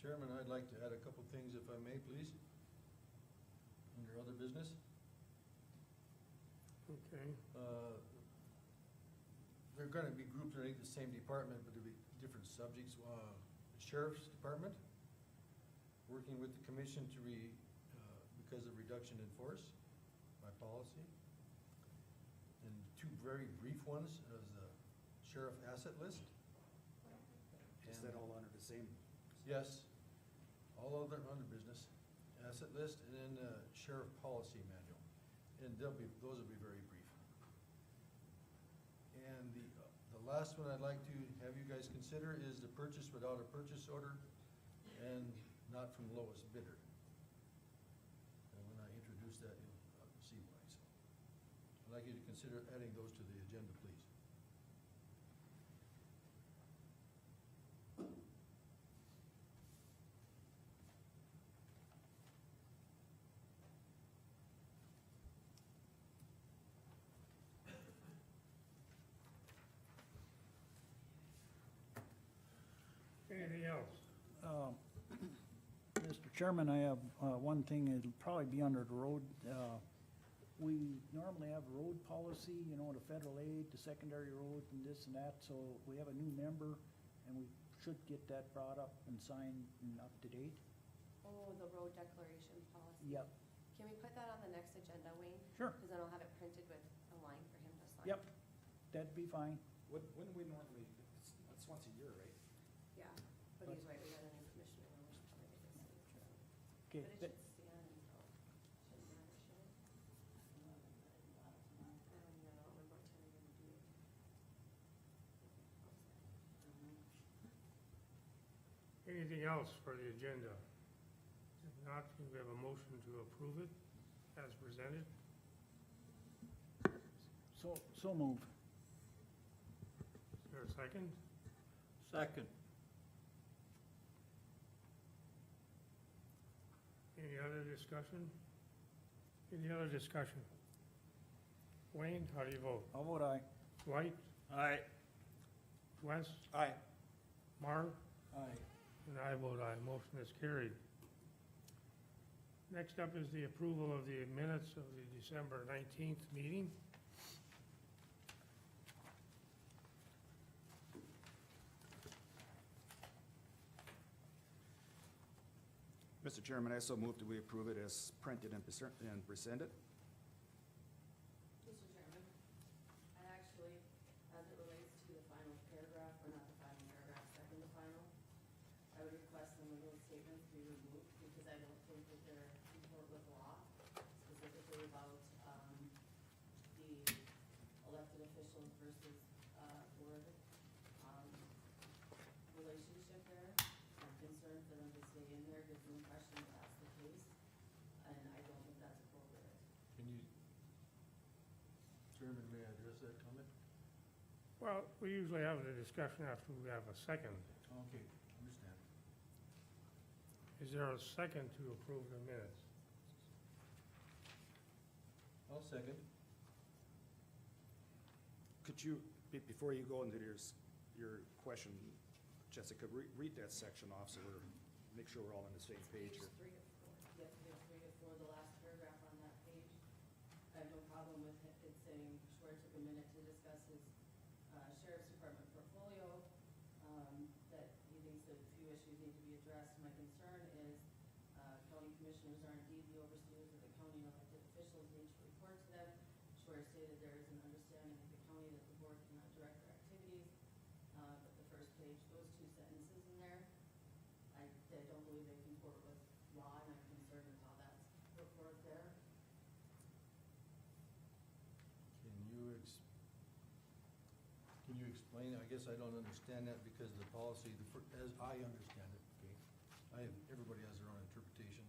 Chairman, I'd like to add a couple things if I may, please. Under other business. Okay, They're gonna be grouped underneath the same department, but there'll be different subjects. Sheriff's Department, working with the commission because of reduction in force by policy. And two very brief ones is the sheriff asset list. Is And- that all under the same? Yes, all other under business, asset list, and then sheriff policy manual. And those will be very brief. And the last one I'd like to have you guys consider is the purchase without a purchase order and not from lowest bidder. And when I introduce that, you'll see why. So I'd like you to consider adding those to the agenda, please. anything else? Mr. Chairman, I have one thing, it'll probably be under the road. We normally have a road policy, you know, the federal aid, the secondary road and this and that, so we have a new member and we should get that brought up and signed and up to date. Oh, the road declaration policy. Yep, Can we put that on the next agenda, Wayne? sure, Because then I'll have it printed with a line for him to sign. yep, that'd be fine. When we normally, it's once a year, right? Yeah, but he's right, we got a new commissioner, and we should probably get his signature on it. Okay, But it should stand until, shouldn't matter, should it? I don't remember what time you're gonna do it. Anything else for the agenda? If not, can we have a motion to approve it as presented? so move. Is there a second? Second. Any other discussion? Any other discussion? Wayne, how do you vote? How vote aye? Dwight? Aye. Wes? Aye. Marv? Aye. And I vote aye, motion is carried. Next up is the approval of the minutes of the December 19th meeting. Mr. Chairman, I so move that we approve it as printed and presented. Mr. Chairman, I actually, as it relates to the final paragraph, or not the final paragraph, second to final, I would request some of those statements be removed because I don't think that they're comport with law, specifically about, the elected officials versus, board, relationship there. I'm concerned for them to stay in there, gives the impression that that's the case, and I don't think that's appropriate. Can you, Chairman, may I address that comment? Well, we usually have the discussion after we have a second. Okay, understand. Is there a second to approve the minutes? I'll second. Could you, before you go into your question, Jessica, read that section off so make sure we're all on the same page here. Page 3 of 4, yes, page 3 of 4, the last paragraph on that page. I have no problem with it saying Schwer took a minute to discuss his sheriff's department portfolio, that he thinks that a few issues need to be addressed. My concern is county commissioners are indeed the overseers of the county, and elected officials need to report to them. Schwer stated there is an understanding of the county that the board cannot direct their activities. But the first page, those two sentences in there, I don't believe they comport with law, and I'm concerned with how that's put forth there. Can you explain, I guess I don't understand that because the policy, as I understand it, okay, everybody has their own interpretation.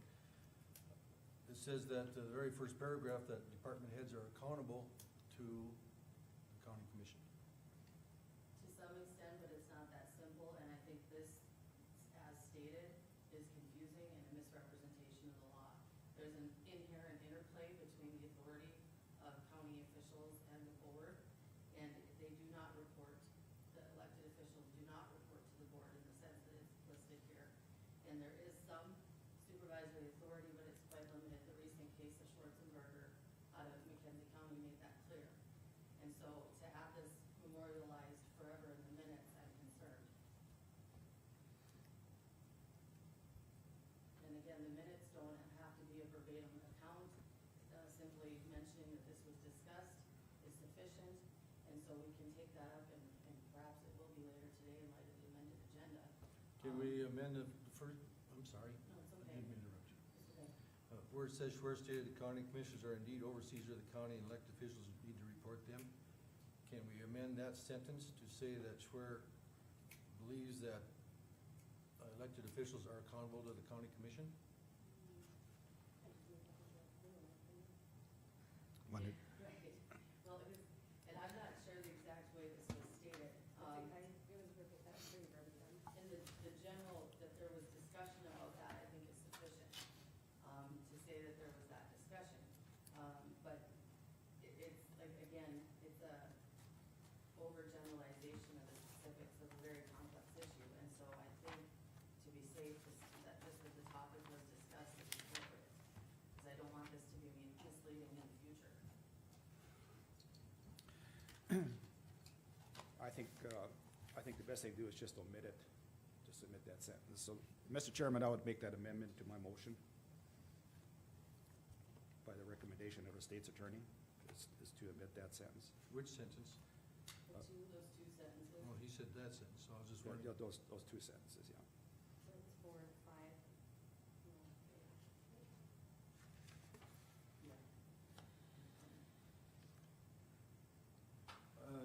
It says that the very first paragraph, that department heads are accountable to the county commission. To some extent, but it's not that simple, and I think this, as stated, is confusing and a misrepresentation of the law. There's an inherent interplay between the authority of county officials and the board, and they do not report, the elected officials do not report to the board in the sense that it's listed here. And there verbatim account. Simply mentioning that this was discussed is sufficient, and so we can take that up, and perhaps it will be later today in light of the amended agenda. Can we amend the first, I'm sorry, No, it's I okay. didn't mean to interrupt you. It's okay. Where it says Schwer stated the county commissioners are indeed overseers of the county and elected officials need to report them. Can we amend that sentence to say that Schwer believes that elected officials are accountable to the county commission? Wanted- Right, well, it was, and I'm not sure the exact way this was stated. In the general, that there was discussion about that, I think is sufficient, to say that there was that discussion. But it's like, again, it's a overgeneralization of the specifics of a very complex issue, and so I think to be safe, that just as the topic was discussed is appropriate, because I don't want this to be misleading in the future. I think the best thing to do is just omit it, just omit that sentence. So, Mr. Chairman, I would make that amendment to my motion by the recommendation of the state's attorney, is to omit that sentence. Which sentence? Those two sentences. Oh, he said that sentence, so I was just Yeah, wondering. those two sentences, yeah. So it's 4 and 5. Yeah.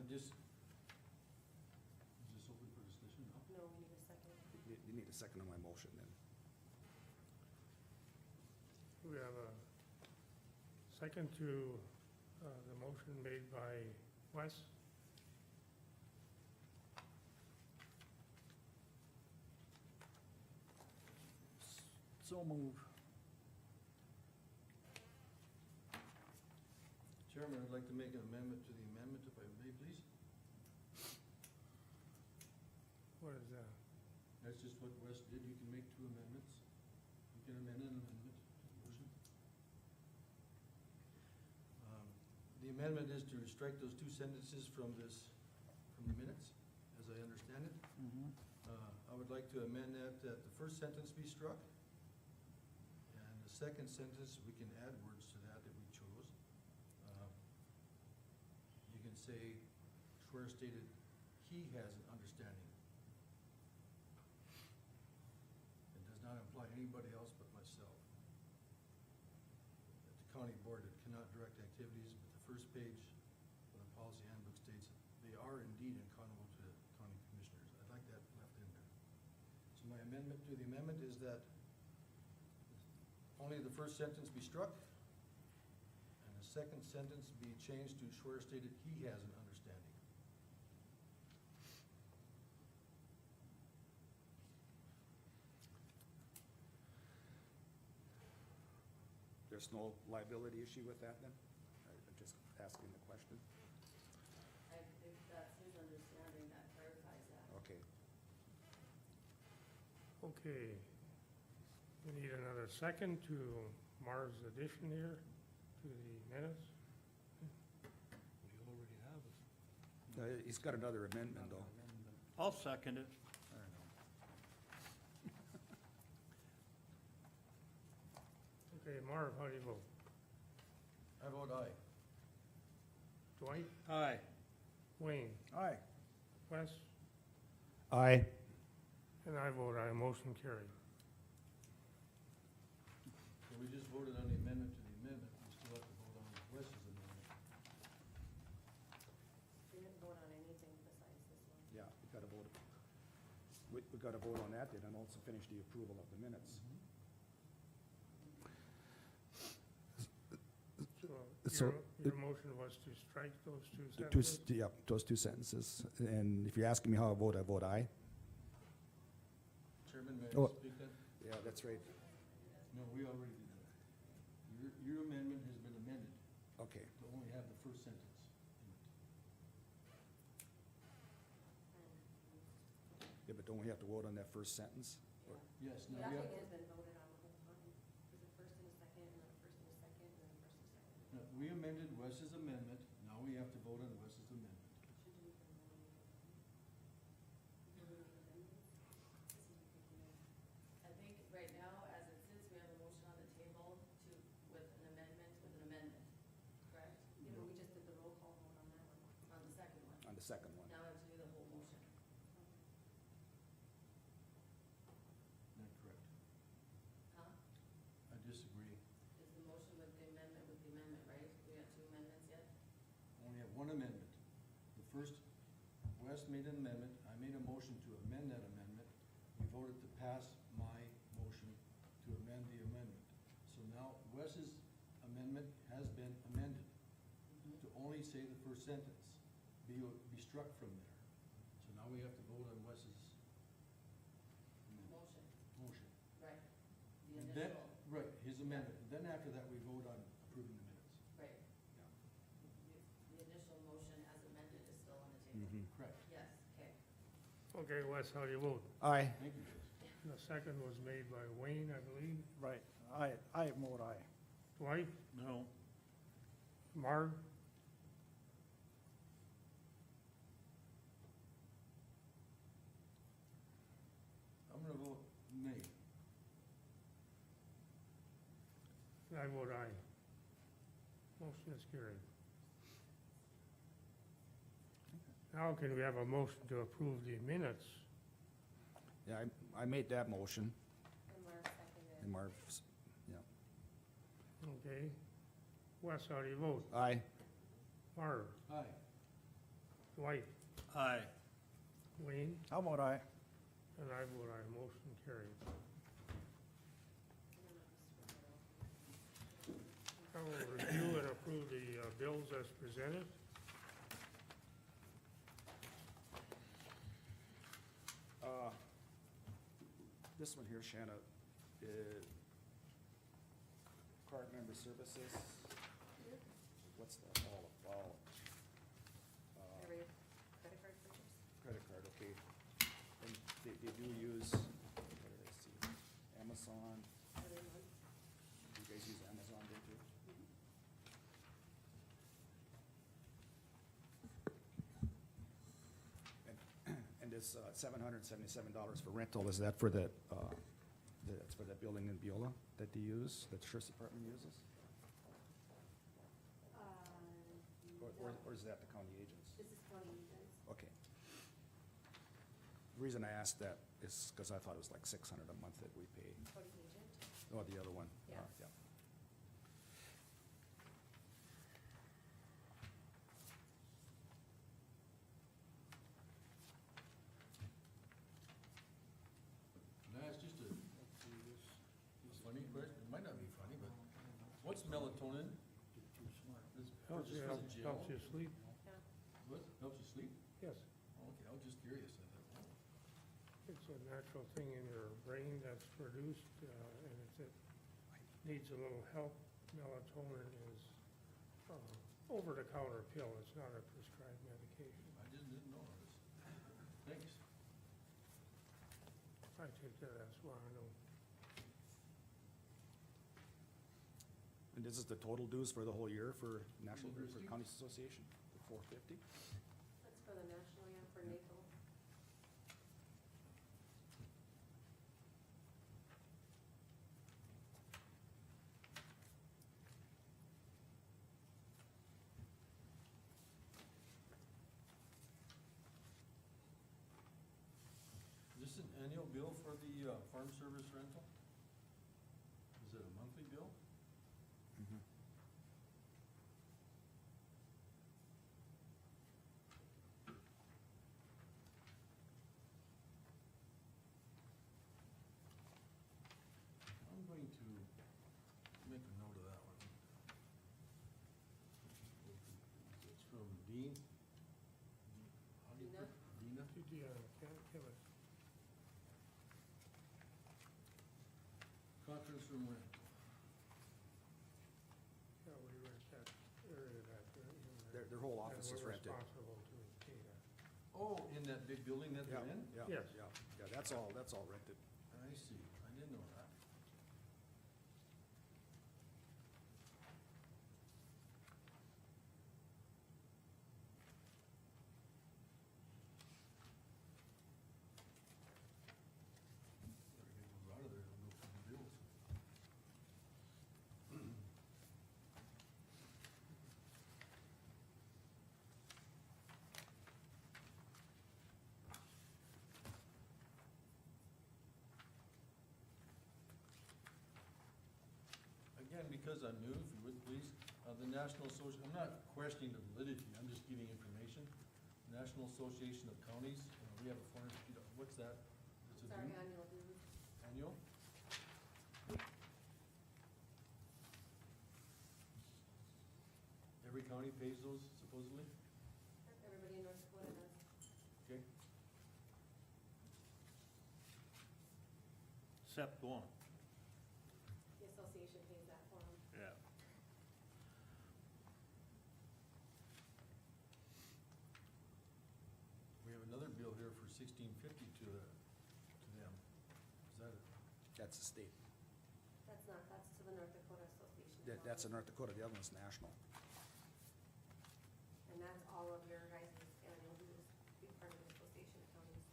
Just, is this open for discussion now? No, we need a second. You need a second on my motion then. We have a second to the motion made by Wes. So move. Chairman, I'd like to make an amendment to the amendment, if I may, please. What is that? That's just what Wes did. You can make two amendments. You can amend an amendment to the motion. The amendment is to strike those two sentences from the minutes, as I understand it. Mhm. I would like to amend that the first sentence be struck. And the second sentence, we can add words to that if we chose. You can say, Schwer stated he has an understanding. It does not imply anybody else but myself. At the county board, it cannot direct activities, but the first page of the policy handbook states they are indeed accountable to the county commissioners. I'd like that left in there. So my amendment to the amendment is that only the first sentence be struck, and the second sentence be changed to Schwer stated he has an understanding. There's no liability issue with that then? I'm just asking the question. I think that's his understanding, that clarifies that. Okay. Okay. We need another second to Marv's addition here to the minutes. We already have it. He's got another amendment though. I'll second it. Okay, Marv, how do you vote? I vote aye. Dwight, Aye. Wayne, Aye. Wes, Aye. and I vote aye. Motion carried. So we just voted on the amendment to the amendment, we still have to vote on Wes's amendment. We didn't vote on anything besides this one. Yeah, we gotta vote. We gotta vote on that then, and also finish the approval of the minutes. So So- your motion was to strike those two The two, sentences? yeah, those two sentences. And if you're asking me how I vote aye. Chairman, may I Oh. speak then? Yeah, that's right. No, we already did that. Your amendment has been amended Okay. to only have the first sentence in it. Yeah, but don't we have to vote on that first sentence? Or- Yes, now Nothing we have, has been voted on the whole time. There's a first and a second, and then a first and a second, and then a first and a second. no, we amended Wes's amendment, now we have to vote on Wes's amendment. Should we even vote on it? I think right now, as it sits, we have a motion on the table to second one. Now I have to do the whole motion. Not correct. Huh? I disagree. Is the motion with the amendment, right? We got two amendments yet? Only have one amendment. The first, Wes made an amendment, I made a motion to amend that amendment. We voted to pass my motion to amend the amendment. So now Wes's amendment has been amended to only say the first sentence, be struck from there. So now we have to vote on Wes's Motion, motion. right. The And then, initial, right, his amendment, and then after that, we vote on approving the minutes. right. The initial motion as amended is still on the table. Mhm. Correct. Yes, okay. Okay, Wes, how do you vote? Aye. Thank you, Wes. The second was made by Wayne, I believe. Right, I vote aye. Dwight, No. Marv, I'm gonna vote nay. I vote aye. Motion is carried. Now can we have a motion to approve the minutes? Yeah, I made that motion, And Marv seconded. and Marv's, yeah. Okay. Wes, how do you vote? Aye. Marv, Aye. Dwight, Aye. Wayne, How about aye? and I vote aye. Motion carried. I will review and approve the bills as presented. This one here, Shanna, card member services, what's that all about? Every credit card purchase? Credit card, okay. And they do use, what did I see, Amazon, Every month? you guys use Amazon, don't you? And this $777 for rental, is that for that's for that building in Beulah that they use, that the sheriff's department uses? Or is that the county agents? This is county agents. Okay. The reason I asked that is because I thought it was like $600 a month that we pay. County agent? Oh, the other one. Yeah. Yeah. Can I ask just a funny question? It might not be funny, but what's melatonin? This Helps you, purchase for the jail? helps you sleep. Yeah. What? Helps you sleep? Yes, Oh, okay, I was just curious. I thought, oh. it's a natural thing in your brain that's produced, and if it needs a little help, melatonin is over-the-counter pill. It's not a prescribed medication. I just didn't know this. Thanks. I take that as well, I know. And this is the total dues for the whole year for National Grid for University? Counties Association, the $450? That's for the national, yeah, for NACO. Is this an annual bill for the farm service rental? Is it a monthly bill? I'm going to make a note of that one. It's from Dean. How do you Dina? put- Dina? Can't kill it. Conference room rent. Yeah, we rent that area that, Their whole office is rented. And we're responsible to pay that. Oh, in that big building that Yeah, they're in? yeah, Yes. yeah, yeah, that's all rented. I see, I didn't know that. Better get those out of there, they'll go through the bills. because I'm new, if you would please, the National Associ, I'm not questioning the validity, I'm just giving information. National Association of Counties, we have a 400 feet, what's that? It's It's a our due? annual dues. Annual? Every county pays those supposedly? Everybody in North Dakota does. Okay. Except one. The association pays that for them. Yeah. We have another bill here for 1650 to them. Is that it? That's the state. That's not, that's to the North Dakota Association. of That's in Counties. North Dakota, the other one's national. And that's all of your guys' annual dues, be part of the Association of Counties.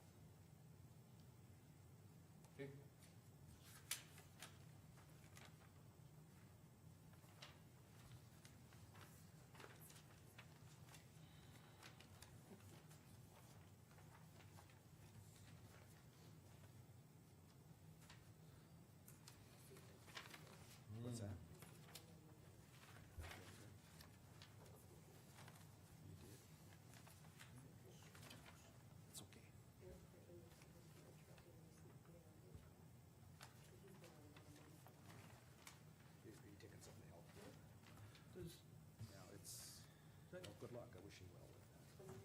Okay. What's that? Mm. You did. It's okay. Are you taking something to help? Does, Yeah, it's, well, good luck, I wish you well with that.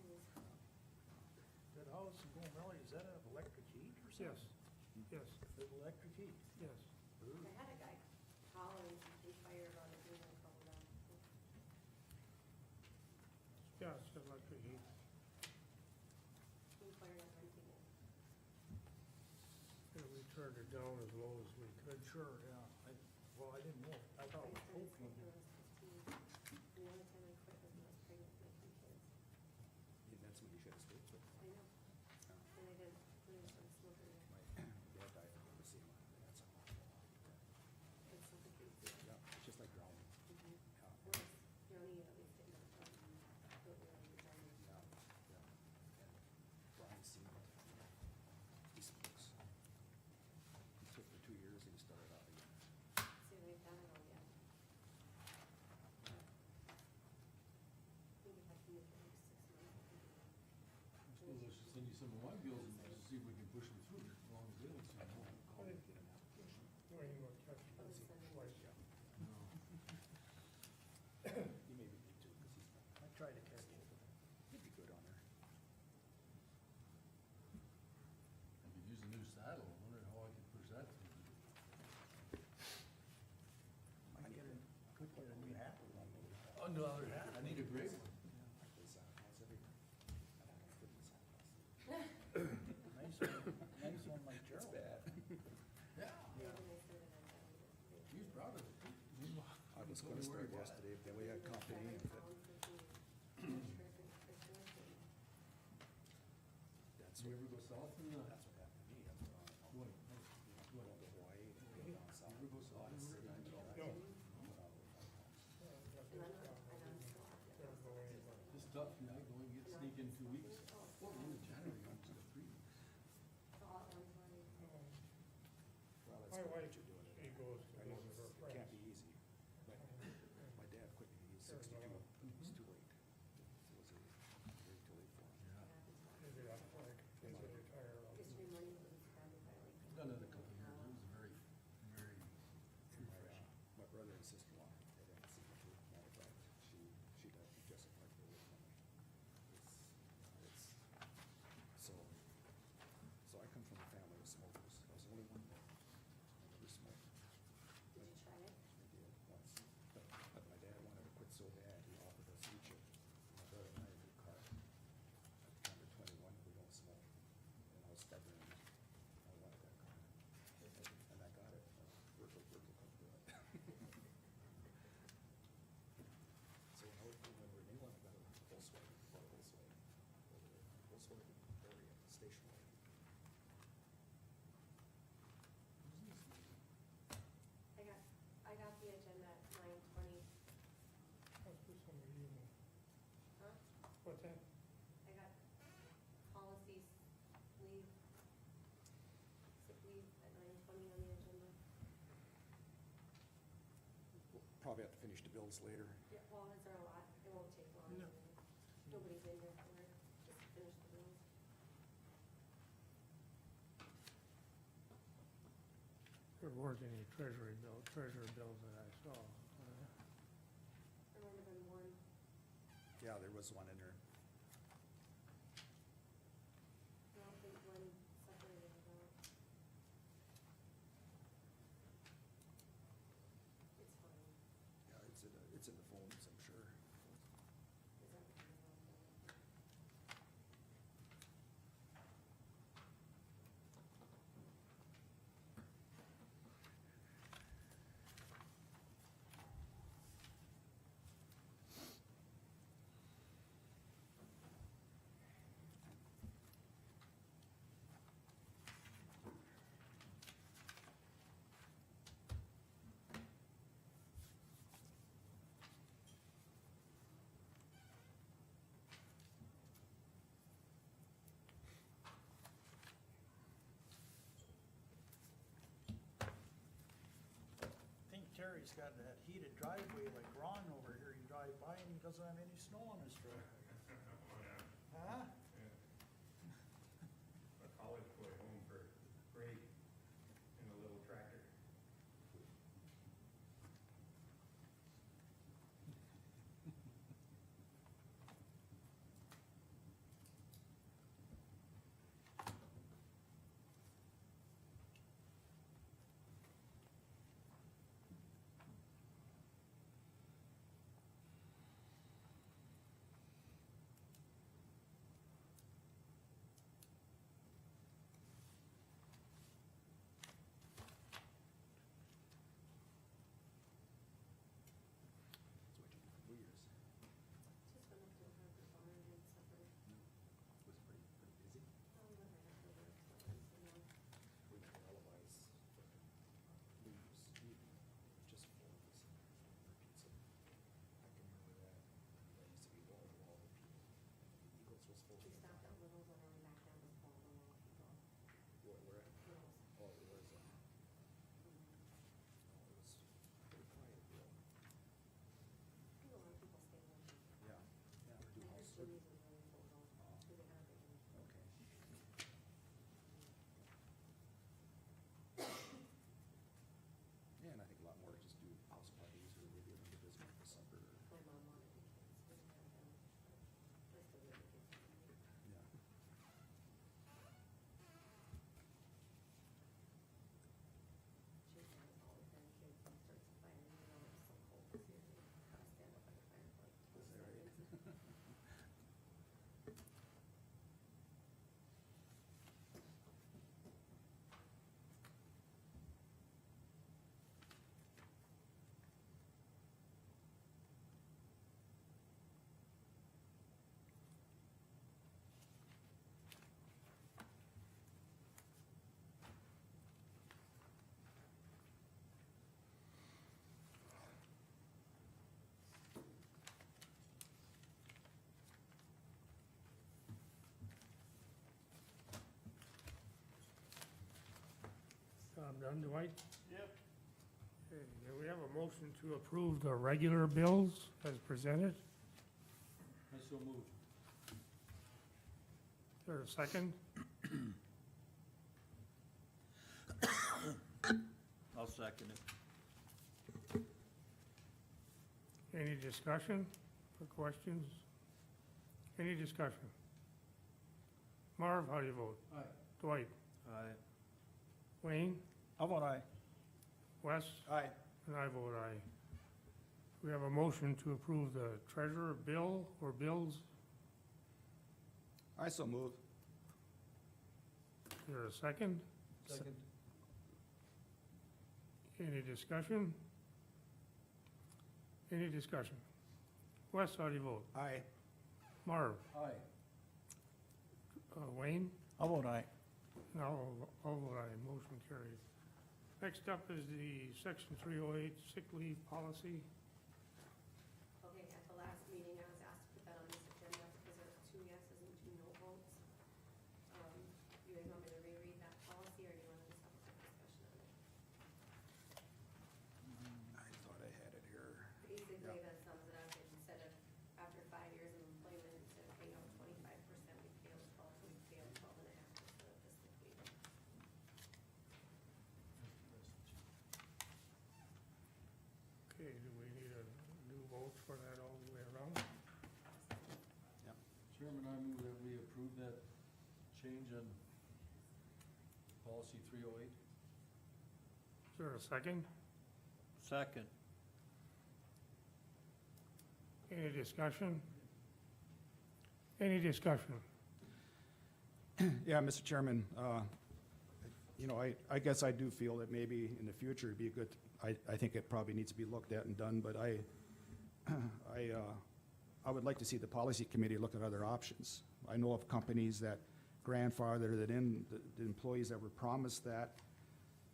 that house in Gold Valley, is that have electric heat or Yes, something? yes, Electric heat? yes. I had a guy call and he fired on it, doing a couple of them. Yeah, it's got electric heat. He fired on renting it. And we turned it down as low as we could. Sure, yeah. Well, I didn't know. I thought it was I started propane. smoking when I was 15. And the only time I quit was when I was pregnant with my 2 kids. Yeah, that's when you should have stayed with. I know. And I didn't, really started smoking. My dad died from emphysema, and that's an awful lot. It suffocates you. Yeah, it's just like drowning. Mhm. Yeah, Whereas Johnny at least didn't have don't really drowning. yeah, yeah. And Brian seen it. He smokes. He took for 2 years and he started out again. See, they've done it all yet. I think if I can make it like 6 months, I can do it. I suppose I should send you some of my bills and just see if we can push them through as long as they don't say no. I think, no, you know, catch I was it sending twice. it. No. He may be too, because he's, I tried to catch it. he'd be good on there. I could use a new saddle, I wonder how I could push that through. I could get a new hat. Oh, no other hat, I need a great one. I play Santa Claus every, I don't know, good Santa Claus. Nice one like It's Gerald. bad. Yeah. Yeah, when I started, I found it. He was proud of it. I was gonna start yesterday, then we had company, and Found for the trip and Christmas and that's Do you what, ever go south in the? that's what happened to me, that's what I, What? going to Hawaii, and going down south. You ever go south? Lots of times, No. but I went out with my house. And I'm not, I don't still have to. Don't go anywhere. This stuff, you know, go and get sneak in 2 weeks. Well, in January, I'm just got 3 weeks. So I'll, I'm sorry. Well, My that's wife, what you're doing. she goes to I know visit her it can't friends. be easy, but my dad quit when he was 62, but it was too late. It was way too late for him. Yeah. Maybe that's like, kids that retire. Yesterday morning it was surrounded by like. I've done it a couple of years, it was very, very refreshing. My brother and sister-in-law, they didn't see me too, matter of fact, she died from Jessica Parker with me. It's, so I come from a family of smokers, I was the only one that never smoked. Did you try it? I did once, but my dad wanted to quit so bad, he offered us each my brother and I a new car. At the time of 21, we don't smoke, and I was stubborn, and I wanted that car. And I got it, work will come through it. So when we were in England, I got a Volkswagen, bought a Volkswagen, Volkswagen Area, station wagon. I got the agenda at 9:20. Let's do some reading. Huh? What's that? I got policies, leave, sick leave at 9:20 on the agenda. probably have to finish the bills later. Yeah, well, is there a lot? It won't take long. No. Nobody's in here for it, just finish the bills. There weren't any treasury bills that I saw. There might have been one. Yeah, there was one in there. I don't think Glenn separated it out. It's fine. Yeah, it's in the phones, I'm sure. Is that what you're on? I think Terry's got that heated driveway like Ron over here. You drive by and he doesn't have any snow on his road. Huh? A college boy home for break in a little tractor. That's what you do for New Year's. Just went up to Harper Farm and had supper. Was it pretty busy? Oh, we went right after work, so it was, We went to Eloise for New Year's Eve, just full of us. So, I can remember that. That used to be wall to wall with people. The Eagles was full. we stopped at Little's on our way back down to Paul, the wall people. Where at? Little's. Oh, it was, oh, it was pretty quiet, though. I think a lot of people stay there. Yeah, yeah, or do I heard house work. Jimmy's was really full though, Oh. 'cause they have it. Okay. Yeah, and I think a lot more just do house parties or maybe a little business for supper. My mom wanted the kids, we didn't have them, but I still get the kids. Yeah. She says all the time kids and starts a fire, and you know, it's so cold this year, they gotta stand up by the fire for like 20 Is that right? seconds. Done, Dwight? Yep. Okay, do we have a motion to approve the regular bills as presented? I so moved. Is there a second? I'll second it. Any discussion or questions? Any discussion? Marv, how do you vote? Aye. Dwight? Aye. Wayne? How about I? Wes? Aye. And I vote aye. We have a motion to approve the treasurer bill or bills. I so move. Is there a second? Second. Any discussion? Any discussion? Wes, how do you vote? Aye. Marv? Aye. Wayne? How about I? And I'll vote aye. Motion carried. Next up is the section 308 sick leave policy. Okay, at the last meeting, I was asked to put that on this agenda because there's 2 yeses and 2 no votes. You guys want me to reread that policy, or do you want to just have a quick discussion on it? I thought I had it here. Okay, do we need a new vote for that all the way around? Chairman, I move that we approve that change on policy 308. Is there a second? Second. Any discussion? Any discussion? Yeah, Mr. Chairman, I guess I do feel that maybe in the future it'd be a good, I think it probably needs to be looked at and done, but I would like to see the policy committee look at other options. I know of companies that grandfathered it in, the employees that were promised that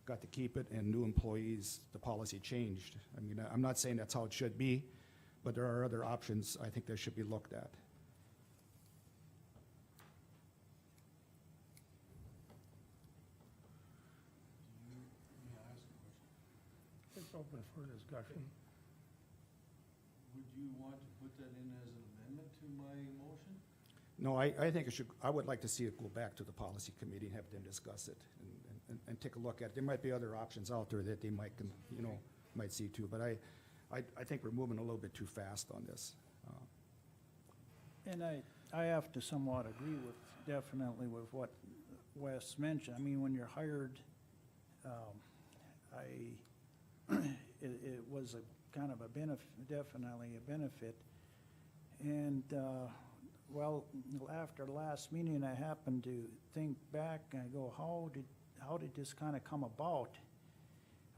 got to keep it, and new employees, the policy changed. I mean, I'm not saying that's how it should be, but there are other options I think that should be looked at. May I ask a question? It's open for discussion. Would you want to put that in as an amendment to my motion? No, I think it should, I would like to see it go back to the policy committee and have them discuss it and take a look at it. There might be other options out there that they might, might see too, but I think we're moving a little bit too fast on this. And I have to somewhat agree with, definitely with what Wes mentioned. I mean, when you're hired, it was a kind of a benefit, definitely a benefit. And, well, after the last meeting, I happened to think back and I go, how did this kind of come about?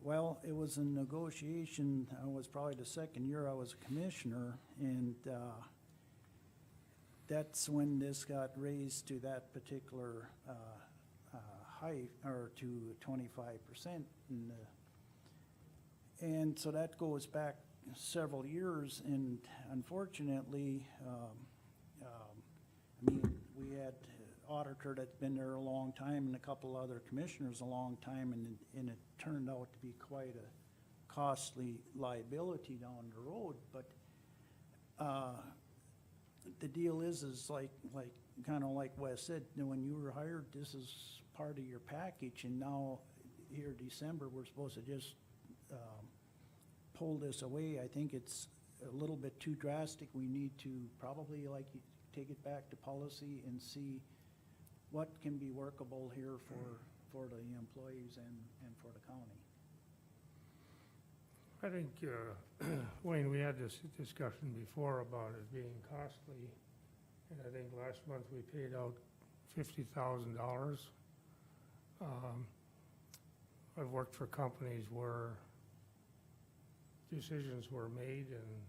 Well, it was a negotiation. I was probably the second year I was a commissioner, and that's when this got raised to that particular height, or to 25%. And so that goes back several years, and unfortunately, I mean, we had auditor that's been there a long time and a couple other commissioners a long time, and it turned out to be quite a costly liability down the road. But the deal is like kind of like Wes said, when you were hired, this is part of your package, and now here December, we're supposed to just pull this away. I think it's a little bit too drastic. We need to probably, like, take it back to policy and see what can be workable here for the employees and for the county. I think, Wayne, we had this discussion before about it being costly, and I think last month we paid out $50,000. I've worked for companies where decisions were made, and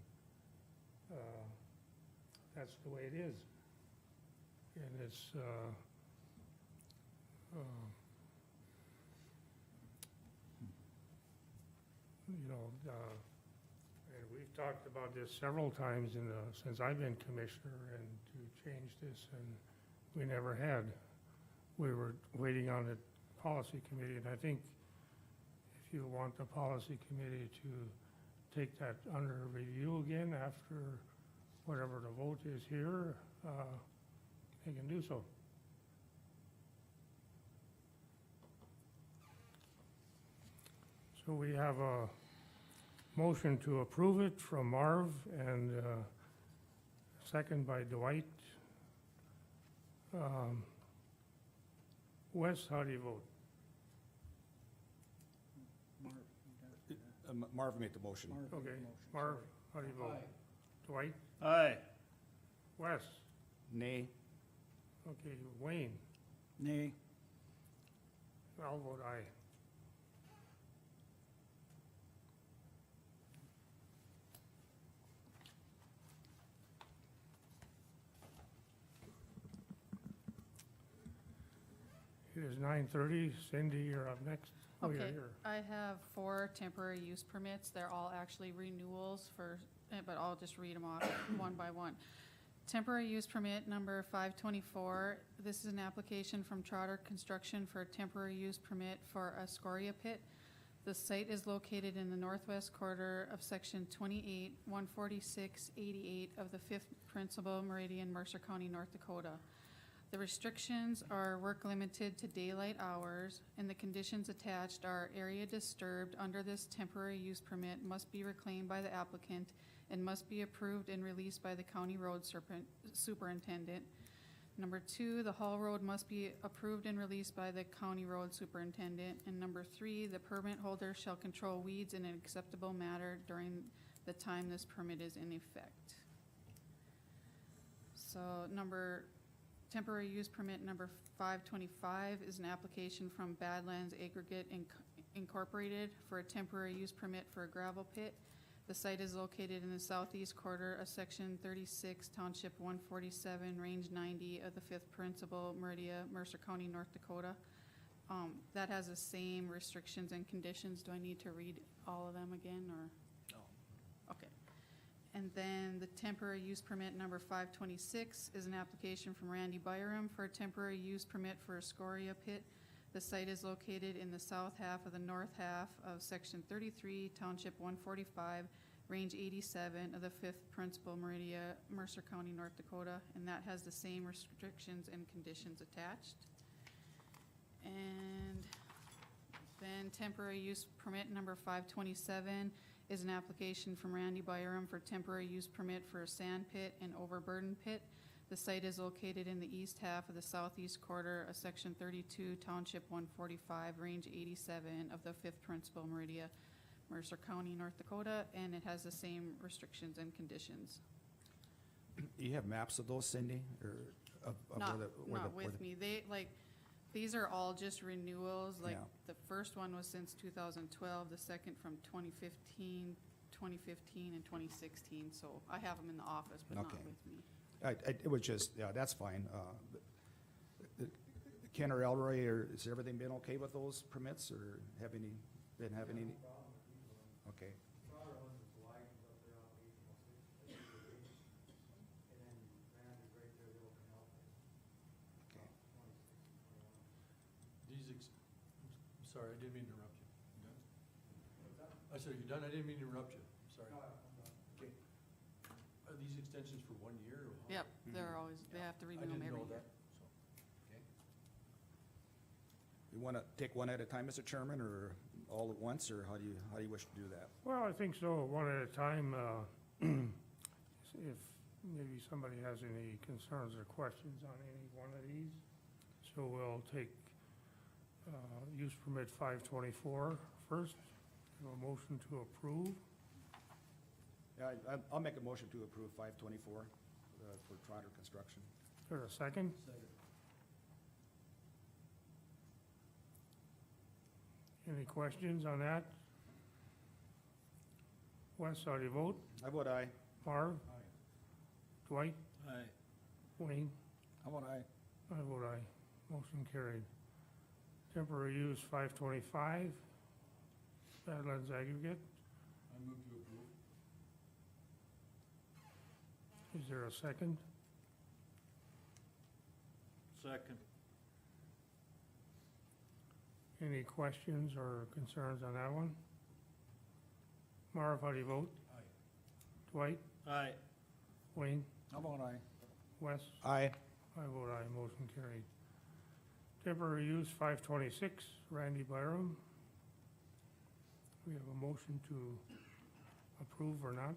that's the way it is. And it's, and we've talked about this several times since I've been commissioner, and to change this, and we never had. We were waiting on the policy committee, and I think if you want the policy committee to take that under review again after whatever the vote is here, they can do so. So we have a motion to approve it from Marv, and second by Dwight. Wes, how do you vote? Marv made the motion. Okay, Marv, how do you vote? Dwight? Aye. Wes? Nay. Okay, Wayne? Nay. I'll vote aye. It is 9:30. Cindy, you're up next. Oh, you're Okay, here. I have 4 temporary use permits. They're all actually renewals but I'll just read them off one by one. Temporary use permit number 524. This is an application from Trotter Construction for a temporary use permit for a scoria pit. The site is located in the northwest quarter of section 28, 146, 88 of the 5th Principal Meridian, Mercer County, North Dakota. The restrictions are work limited to daylight hours, and the conditions attached are area disturbed under this temporary use permit must be reclaimed by the applicant and must be approved and released by the county road superintendent. Number 2, the haul road must be approved and released by the county road superintendent. And number 3, the permit holder shall control weeds in an acceptable manner during the time this permit is in effect. So temporary use permit number 525 is an application from Badlands Aggregate Incorporated for a temporary use permit for a gravel pit. The site is located in the southeast quarter of section 36, township 147, range 90 of the 5th Principal Meridia, Mercer County, North Dakota. That has the same restrictions and conditions. Do I need to read all of them again, or? No. Okay. And then the temporary use permit number 526 is an application from Randy Byram for a temporary use permit for a scoria pit. The site is located in the south half of the north half of section 33, township 145, range 87 of the 5th Principal Meridia, Mercer County, North Dakota, and that has the same restrictions and conditions attached. And then temporary use permit number 527 is an application from Randy Byram for temporary use permit for a sand pit and overburden pit. The site is located in the east half of the southeast quarter of section 32, township 145, range 87 of the 5th Principal Meridia, Mercer County, North Dakota, and it has the same restrictions and conditions. You have maps of those, Cindy, or of Not where with the- me. These are all just renewals, like Yeah. the first one was since 2012, the second from 2015, and 2016, so I have them in the office, but not Okay. with me. It was just, yeah, that's fine. Ken or Elroy, has everything been okay with those permits, or have any? Okay, okay. I'm sorry, I didn't mean to interrupt you. You done? I said, are you done? I didn't mean to interrupt you. Sorry. Okay. Are these extensions for 1 year or? how? Yep, they're always, they have to I renew them didn't every know year. that, so, okay. You want to take one at a time, Mr. Chairman, or all at once, or how do you wish to do that? Well, I think so, one at a time. If maybe somebody has any concerns or questions on any one of these. So we'll take use permit 524 first. Have a motion to approve. Yeah, I'll make a motion to approve 524 for Trotter Construction. Is there a second? Second. Any questions on that? Wes, how do you vote? How about aye? Marv? Dwight? Aye. Wayne? How about I? I vote aye. Motion carried. Temporary use 525, Badlands Aggregate. I move to approve. Is there a second? Second. Any questions or concerns on that one? Marv, how do you vote? Aye. Dwight? Aye. Wayne? How about I? Wes? Aye. I vote aye. Motion carried. Temporary use 526, Randy Byram. We have a motion to approve or not?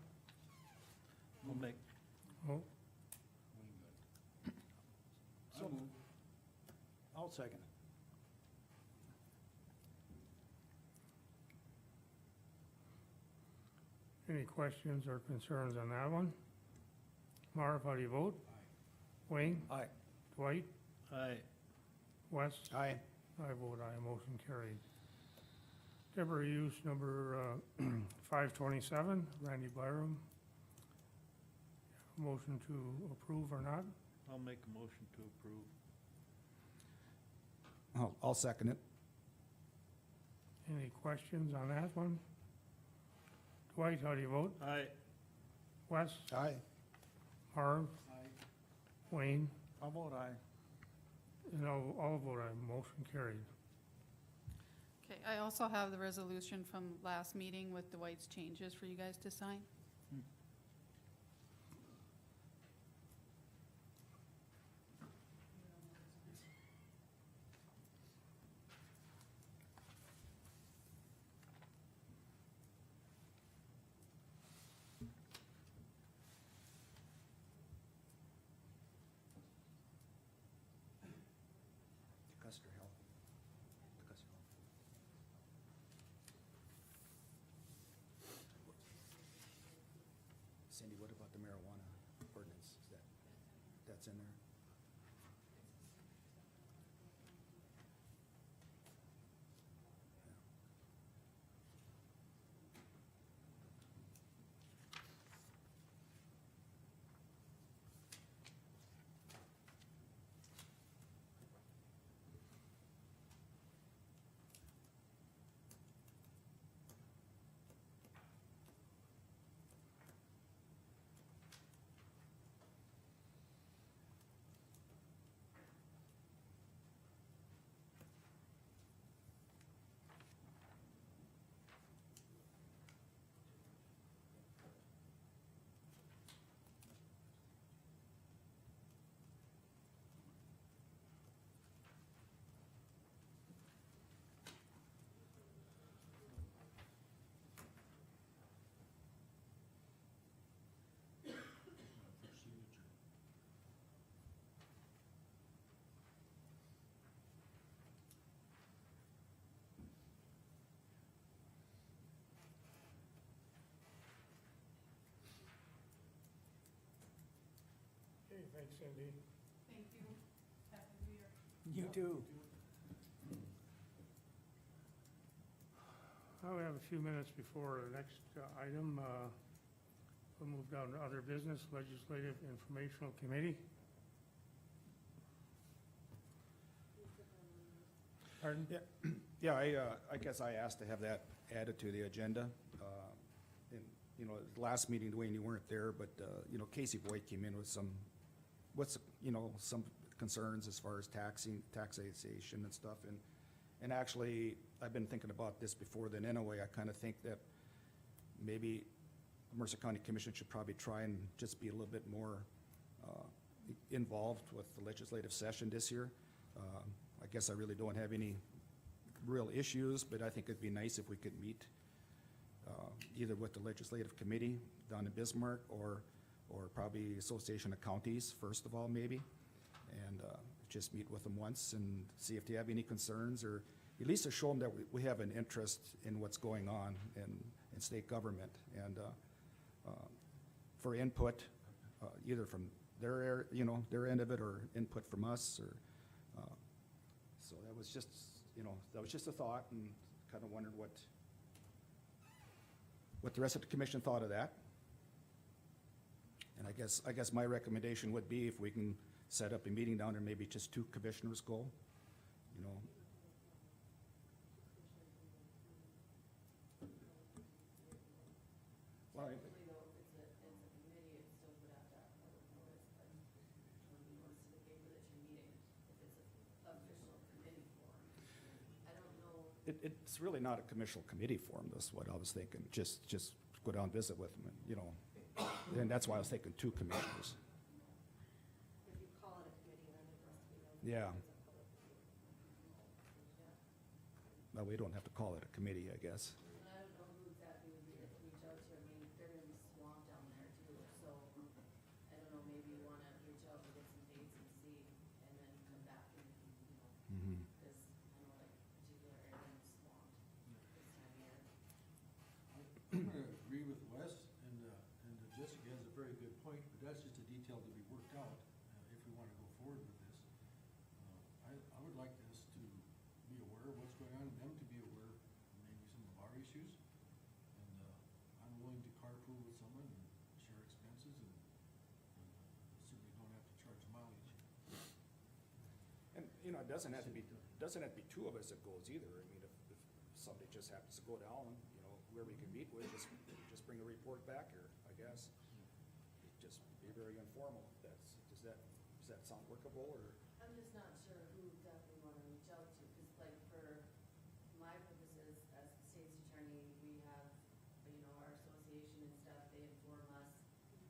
We'll make, Oh, So move. I'll second. any questions or concerns on that one? Marv, how do you vote? Wayne? Aye. Dwight? aye. Wes? Aye. I vote aye, motion carried. Temporary use number 527, Randy Byram. Motion to approve or not? I'll make a motion to approve. I'll second it. Any questions on that one? Dwight, how do you vote? Aye. Wes? Aye. Marv? Wayne? How about I? And I'll vote aye, motion carried. Okay, I also have the resolution from last meeting with Dwight's changes for you guys to sign. Okay, thanks, Cindy. Thank you. Happy New Year. You too. We have a few minutes before the next item. We'll move down to other business, Legislative Informational Committee. Pardon? Yeah, I guess I asked to have that added to the agenda. And, you know, the last meeting, Dwayne, you weren't there, but, you know, Casey Boyd came in with some concerns as far as taxation and stuff. And actually, I've been thinking about this before then anyway. I kind of think that maybe Mercer County Commission should probably try and just be a little bit more involved with the legislative session this year. I guess I really don't have any real issues, but I think it'd be nice if we could meet either with the legislative committee down in Bismarck or probably Association of Counties, first of all, maybe. And just meet with them once and see if they have any concerns, or at least to show them that we have an interest in what's going on in state government. And for input, either from their end of it, or input from us, or so that was just a thought, and kind of wondered what the rest of the commission thought of that. And I guess my recommendation would be if we can set up a meeting down there, maybe just 2 commissioners go, you know. Well, Technically though, if it's a committee, it still would have to have public notice, but when you notice to the paper that you're meeting, if it's a official committee forum. I don't know, It's really not a commercial committee forum, that's what I was thinking, just go down and visit with them, and, you know. And that's why I was thinking 2 commissioners. If you call it a committee, then it must be. Yeah. It's a public meeting. Well, we don't have to call it a committee, I guess. and I don't know who exactly would be to reach out to, I mean, they're gonna be swamped down there too, so I don't know, maybe you wanna reach out and get some dates and see, and then come back and, you know, Mm-hmm. cause I know like particular area is swamped this time of year. I'm gonna agree with Wes, and Jessica has a very good point, but that's just a detail to be worked out, if we wanna go forward with this. I would like us to be aware of what's going on, and them to be aware of maybe some of our issues. And, I'm willing to carpool with someone and share expenses, and certainly don't have to charge mileage. And, you know, it doesn't have to be 2 of us that goes either. I mean, if somebody just happens to go down, you know, whoever you can meet with, just bring a report back here, I guess. Just be very informal. Does that sound workable, or? I'm just not sure who exactly we wanna reach out to, cause like for my purposes as the state's attorney, we have, you know, our association and stuff, they inform us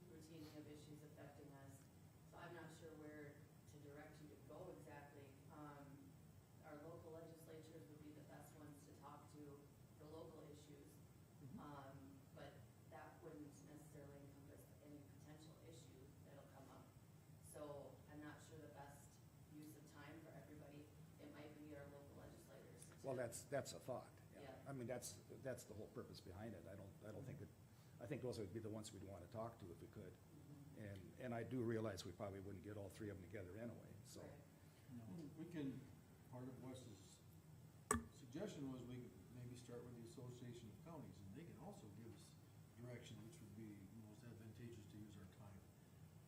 routinely of issues affecting us. So I'm not sure where to direct you to go exactly. Our local legislatures would be the best ones to talk to for local issues. But that wouldn't necessarily encompass any potential issue that'll come up. So I'm not sure the best use of time for everybody, it might be our local legislators. Well, that's a thought. Yeah. I mean, that's the whole purpose behind it. I don't think I think those would be the ones we'd want to talk to if we could. And I do realize we probably wouldn't get all 3 of them together anyway, so. Right. We can, part of Wes's suggestion was we could maybe start with the Association of Counties, and they can also give us direction, which would be most advantageous to use our time.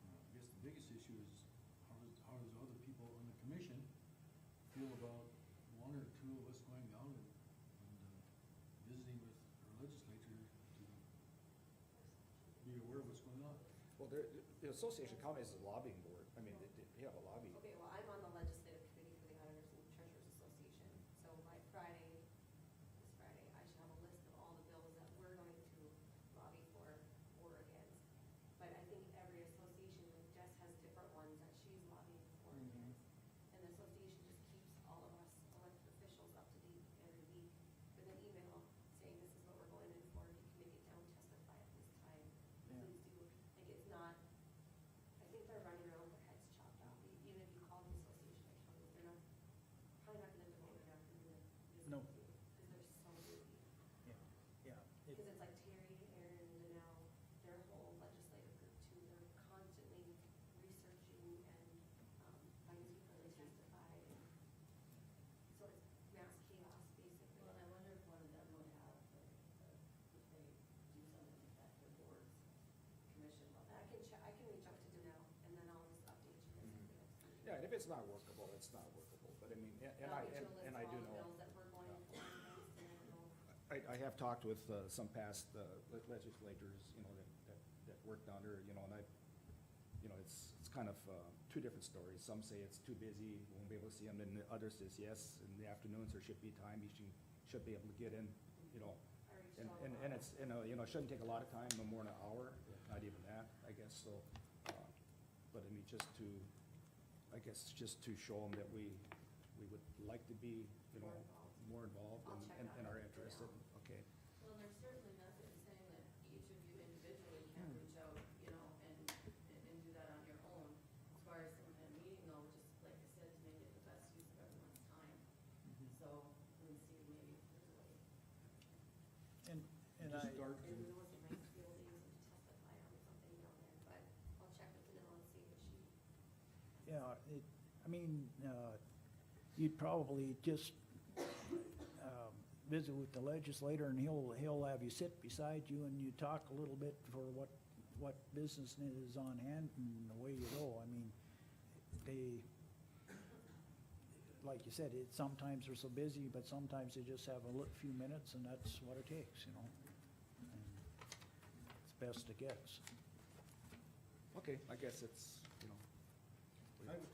I guess the biggest issue is, how does other people on the commission feel about 1 or 2 of us going down and visiting with our legislature to be aware of what's going on? Well, the Association of Counties is a lobbying board. I mean, they have a lobby. Okay, well, I'm on the legislative committee for the Auditors and Treasurers Association, so by Friday, this Friday, I should have a list of all the bills that we're going to lobby for or against. But I think every association, like Jess has different ones that she's lobbying for and against. And the association just keeps all of us elected officials up to date every week with an email saying this is what we're going in for, if you can make it down, testify at this time, please do. Like, it's not, I think they're running around with their heads chopped off, even if you if it's not workable, it's not workable, but I mean, and I'll I, get you a list and of I all do the know. bills that we're going for next, and I know. I have talked with, some past, legislators, that work down there, and it's kind of, two different stories. Some say it's too busy, won't be able to see them, and the other says, yes, in the afternoons, there should be time, should be able to get in, I reached and, out. and it's, it shouldn't take a lot of time, no more than an hour, not even that, I guess, so, but I mean, just to show them that we would like to be, more involved I'll check and on are it interested, now. okay. Well, there's certainly nothing saying that each of you individually can't reach out, and do that on your own. As far as some kind of meeting though, just like I said, to make it the best use of everyone's time. So, we'll see maybe if there's a way. And Just I, start And to- who knows, they might be able to use it to testify on something down there, but I'll check with Danilo and see what she. yeah, you'd probably just, visit with the legislator and he'll have you sit beside you and you talk a little bit for what business is on hand and away you go. I mean, like you said, sometimes they're so busy, but sometimes they just have a few minutes and that's what it takes, And it's best it gets. Okay, I guess it's, I have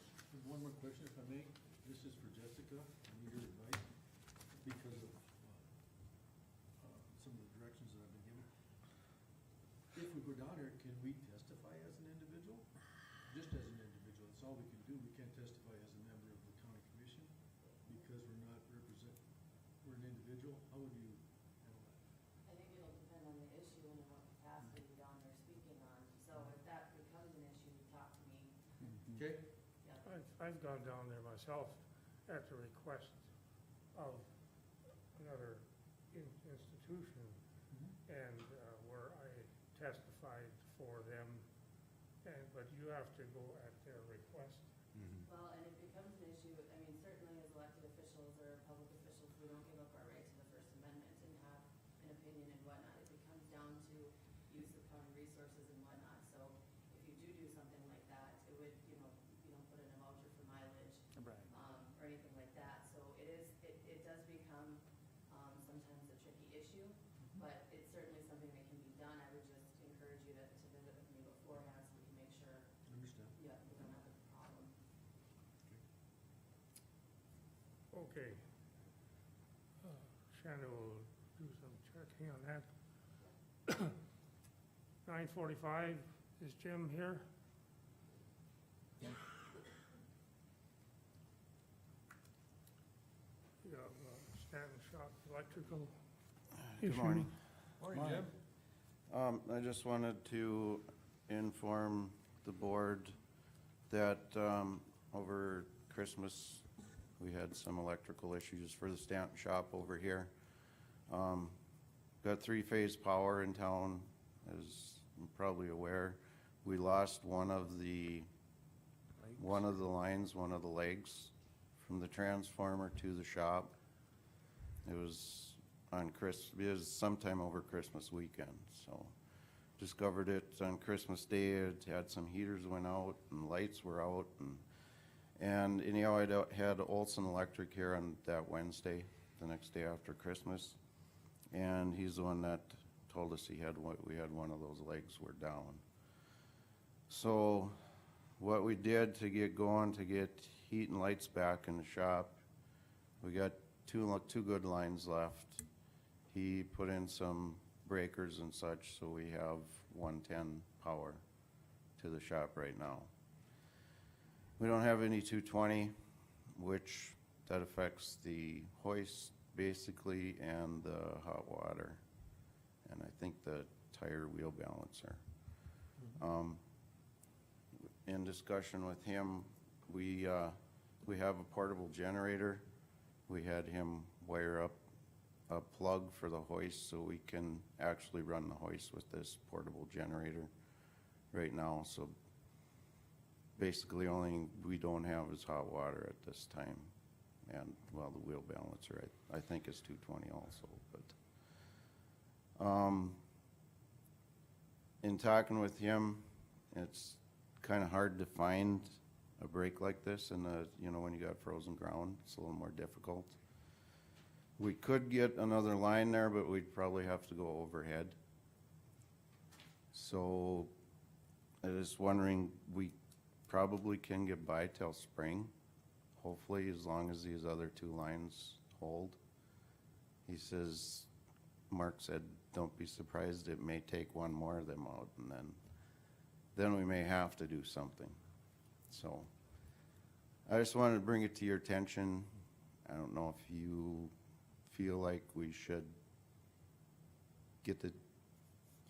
one more question, if I may. This is for Jessica. I need your advice because of some of the directions that I've been given. If we go down there, can we testify as an individual? Just as an individual, that's all we can do. We can't testify as a member of the county commission because we're an individual. How would you handle that? I think it'll depend on the issue and in what capacity you're down there speaking on. So if that becomes an issue, talk to me. Okay? Yeah. I've gone down there myself at the request of another institution, and where I testified for them, but you have to go at their request. Well, and it becomes an issue, I mean, certainly as elected officials or public officials, we don't give up our right to the First Amendment and have an opinion and whatnot. It becomes down to use of county resources and whatnot. So if you do something like that, it would, put in a voucher for mileage, Right. or anything like that. So it does become, sometimes a tricky issue, but it's certainly something that can be done. I would just encourage you to visit with me beforehand so we can make sure, Understand? yeah, we don't have a problem. Okay. Shannon will do some checking on that. 9:45, is Jim here? You have Stanton Shop Electrical Good issue. morning. Morning, Morning. Jim. I just wanted to inform the board that over Christmas, we had some electrical issues for the Stanton Shop over here. Got three-phase power in town, as you're probably aware. We lost one of the lines, one of the legs from the transformer to the shop. It was it was sometime over Christmas weekend, so discovered it on Christmas Day. It had some heaters went out and lights were out, and anyhow, I had Olson Electric here on that Wednesday, the next day after Christmas, and he's the one that told us we had one of those legs were down. So what we did to get going, to get heat and lights back in the shop, we got two good lines left. He put in some breakers and such, so we have 110 power to the shop right now. We don't have any 220, which that affects the hoist basically and the hot water, and I think the tire wheel balancer. In discussion with him, we have a portable generator. We had him wire up a plug for the hoist so we can actually run the hoist with this portable generator right now. So basically only we don't have is hot water at this time. And well, the wheel balancer I think is 220 also, but in talking with him, it's kind of hard to find a break like this and when you got frozen ground, it's a little more difficult. We could get another line there, but we'd probably have to go overhead. So I was wondering, we probably can get by till spring, hopefully, as long as these other two lines hold. He says, Mark said, don't be surprised, it may take one more of them out, and then we may have to do something. So I just wanted to bring it to your attention. I don't know if you feel like we should get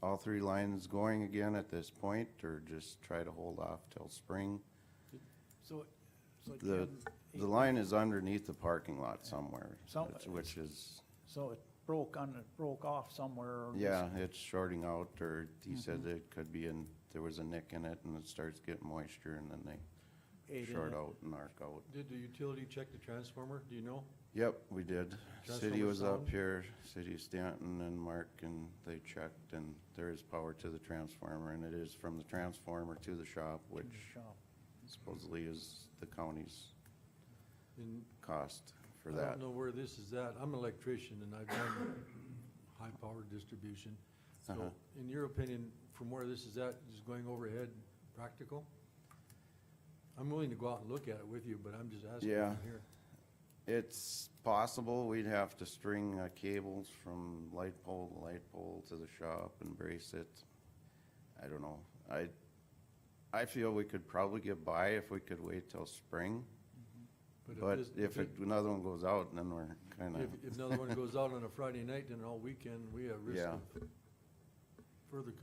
all three lines going again at this point, or just try to hold off till spring. So The Jim, line is underneath the parking lot somewhere, Some- which is, so it broke off somewhere or just- yeah, it's shorting out, or he said it could be there was a nick in it and it starts getting moisture and then they ate in short it. out and arc out. Did the utility check the transformer, do you know? Yep, we did. City Transformer was up sound? here, City of Stanton and Mark, and they checked, and there is power to the transformer, and it is from the transformer to the shop, to the which shop. supposedly is the county's And cost for I that. don't know where this is at. I'm an electrician and I've done high power distribution. So Uh-huh. in your opinion, from where this is at, is going overhead practical? I'm willing to go out and look at it with you, but I'm just asking Yeah. from here. It's possible we'd have to string cables from light pole to the shop and brace it. I don't know. I feel we could probably get by if we could wait till spring, but this- if another one goes out, then we're kinda, If another one goes out on a Friday night, then all weekend, we have risk Yeah. of further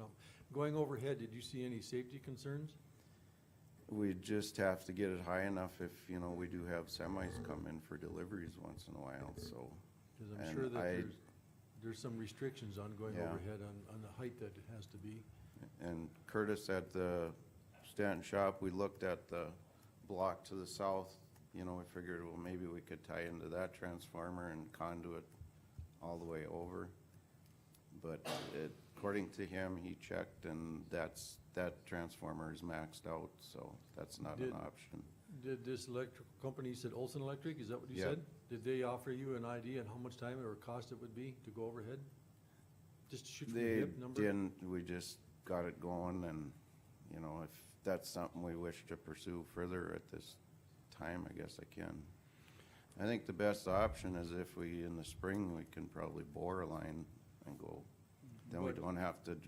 going overhead, did you see any safety concerns? we just have to get it high enough if, we do have semis come in for deliveries once in a while, so. Because I'm And sure that I- there's some restrictions on going Yeah. overhead on the height that it has to be. And Curtis at the Stanton shop, we looked at the block to the south, we figured, well, maybe we could tie into that transformer and conduit all the way over. But according to him, he checked and that transformer is maxed out, so that's not an Did- option. Did this electrical company, you said Olson Electric, is that what you Yeah. said? Did they offer you an idea on how much time or cost it would be to go overhead? Just to shoot from the They hip number? didn't, we just got it going, and, if that's something we wish to pursue further at this time, I guess I can. I think the best option is if in the spring, we can probably bore a line and go. Then we But- don't have to,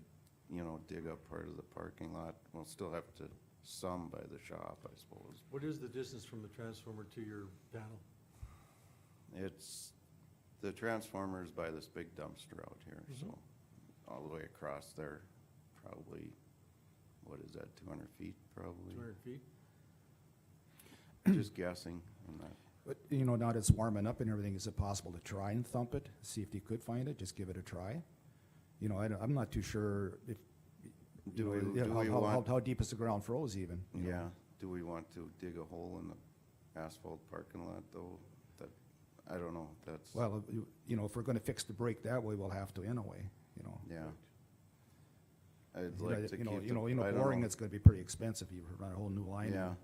dig up part of the parking lot. We'll still have to some by the shop, I suppose. What is the distance from the transformer to your panel? The transformer's by this big dumpster out here, so all the way across there, probably, what is that, 200 feet probably? 200 feet? Just guessing on that. But, now that it's warming up and everything, is it possible to try and thump it, see if you could find it, just give it a try? I'm not too sure if, Do we want, how deep is the ground froze even? yeah, do we want to dig a hole in the asphalt parking lot though? I don't know, that's, Well, if we're gonna fix the break that way, we'll have to anyway, yeah. I'd like to keep the, I don't boring, know. it's gonna be pretty expensive, you run a whole new line. Yeah,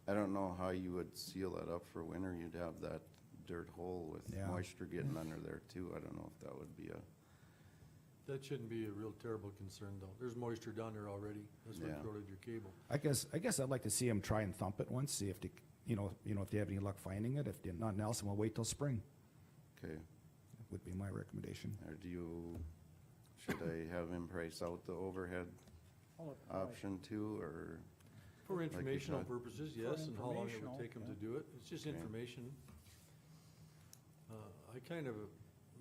I don't know how you would seal that up for winter, you'd have that dirt hole with Yeah. moisture getting under there too, I don't know if that would be That shouldn't be a real terrible concern, though. There's moisture down there already. That's what Yeah. corroded your cable. I guess I'd like to see them try and thump it once, see if they, if they have any luck finding it, if they, nothing else, then we'll wait till spring, okay. would be my recommendation. Or should I have him price out the overhead I'll look- option too, or? For you informational said. purposes, For yes, and how long it would informational, take them to yeah. do it. It's just Okay. information. I kind of,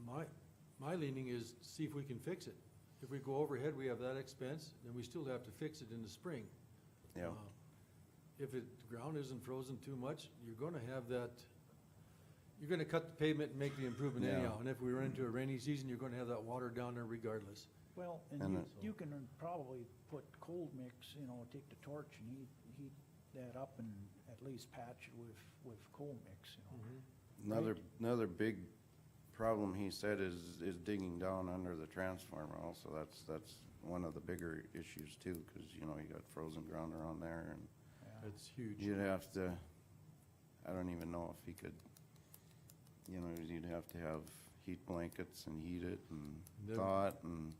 my leaning is see if we can fix it. If we go overhead, we have that expense, then we still have to fix it in the spring. Yeah, If the ground isn't frozen too much, you're gonna have that, you're gonna cut the pavement and make the improvement Yeah. anyhow. And if we run into a rainy season, you're gonna have that water down there regardless. Well, and And you can probably put cold mix, take the torch and heat that up and at least patch it with cold mix, another big problem he said is digging down under the transformer also, that's one of the bigger issues too, cause you got frozen ground around there and That's huge. You'd have to, I don't even know if he could, you know, you'd have to have heat blankets and heat it and Then- thaw it and,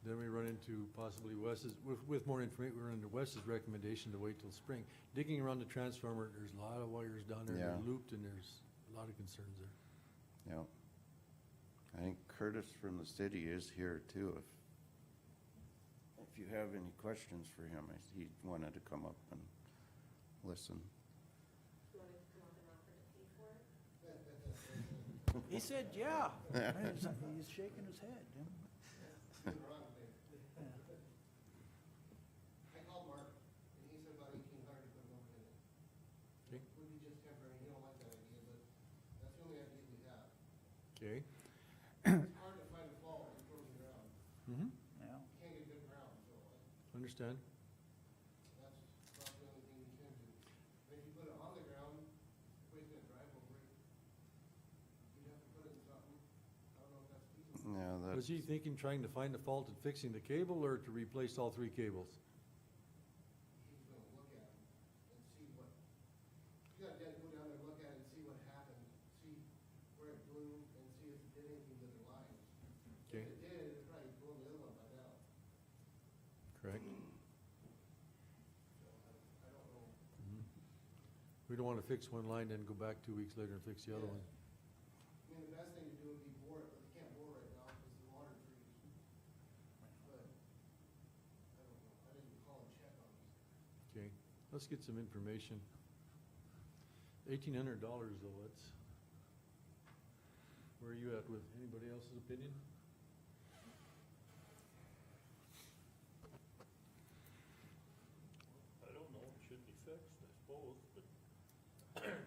Then we run into possibly Wes's, with more information, we run into Wes's recommendation to wait till spring. Digging around the transformer, there's a lot of wires down there, they're Yeah. looped, and there's a lot of concerns there. yeah. I think Curtis from the city is here too, if you have any questions for him, he wanted to come up and listen. You wanted to come up and offer to pay for it? He said, yeah. He's shaking his head. you know. I called Mark, and he said about 1,800 to put an overhead in. Okay. Would be just temporary, he don't like that idea, but that's the only idea we have. Okay? It's hard to find a fault in frozen ground, Mm-hmm. Yeah. you can't get good ground, so Understand? that's about the only thing we can do. And if you put it on the ground, where's it gonna drive over it? You'd have to put it in something, I don't know if that's feasible. Yeah, Was he thinking trying to find the fault in fixing the cable, or to replace all three cables? He's gonna look at it and see what, you gotta go down there and look at it and see what happened, see where it blew, and see if it did anything to the lines. Okay. If it did, it'd probably blow the other one by now. Correct? So I don't know. Mhm. We don't wanna fix one line, then go back 2 weeks later and fix the other one. I mean, the best thing to do would be bore it, but you can't bore right now because the water freezes. But, I don't know, I didn't call and check on these. Okay, let's get some information. $1,800 though, that's, where are you at with anybody else's opinion? I don't know, it should be fixed, I suppose, but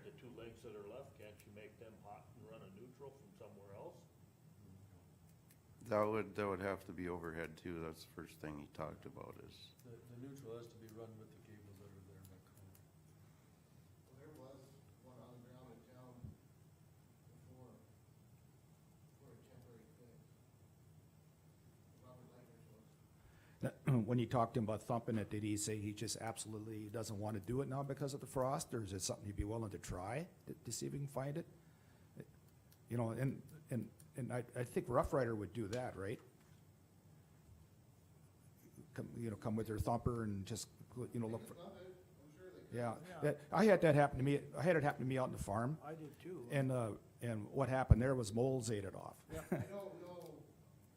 the two legs that are left, can't you make them hot and run a neutral from somewhere else? that would have to be overhead too, that's the first thing he talked about is, The neutral has to be run with the cables that are there, Mike. Well, there was one on the ground in town before, for a temporary fix. Robert Lightner's was. When you talked to him about thumping it, did he say he just absolutely doesn't want to do it now because of the frost, or is it something he'd be willing to try to see if he can find it? You know, and I think Rough Rider would do that, right? Come with their thumper and just, look for, Love it, I'm sure they could. yeah. Yeah. I had that happen to me, I had it happen to me out in the farm, I did too. and what happened there was moles ate it off. I don't know,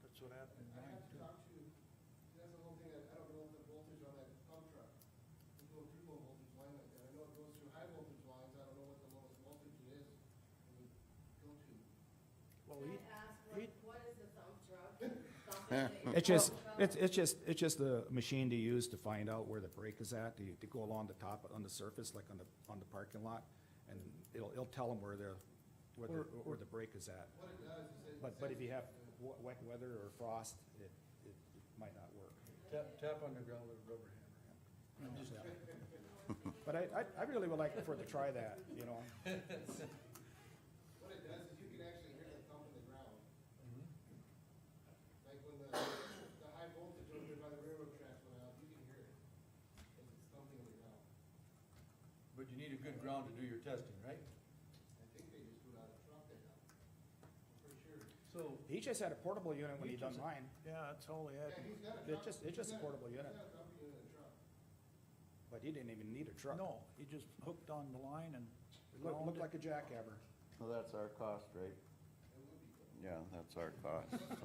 That's what happened in I mine have to too. talk to, that's the whole thing, I don't know if the voltage on that pump truck, we go through low voltage line like that, I know it goes through high voltage lines, I don't know what the lowest voltage it is, it would go to. Well, Can he, I ask, he- what is the thump truck? Thump it, It's just, it's just the machine to use to find out where the break is at, to go along the top, on the surface, like on the parking lot, and it'll tell them where the break is at. What it does is it. But if you have wet weather or frost, it might not work. Tap on the ground with a rubber hammer. But I really would like for it to try that, you know? What it does is you can actually hear the thump in the ground, Mhm. like when the high voltage over there by the railroad tracks went out, you can hear it, as it's thumping in the ground. But you need a good ground to do your testing, right? I think they just do it out of truck they have, I'm pretty sure. So, He just had a portable unit when he done mine. yeah, that's all he had. Yeah, he's got a It's truck. just a he's got portable unit, He's got a thumping unit in a truck. but he didn't even need a truck. No, he just hooked on the line and It looked like a jackhammer. well, that's our cost, right? It would be good. Yeah, that's our cost, so.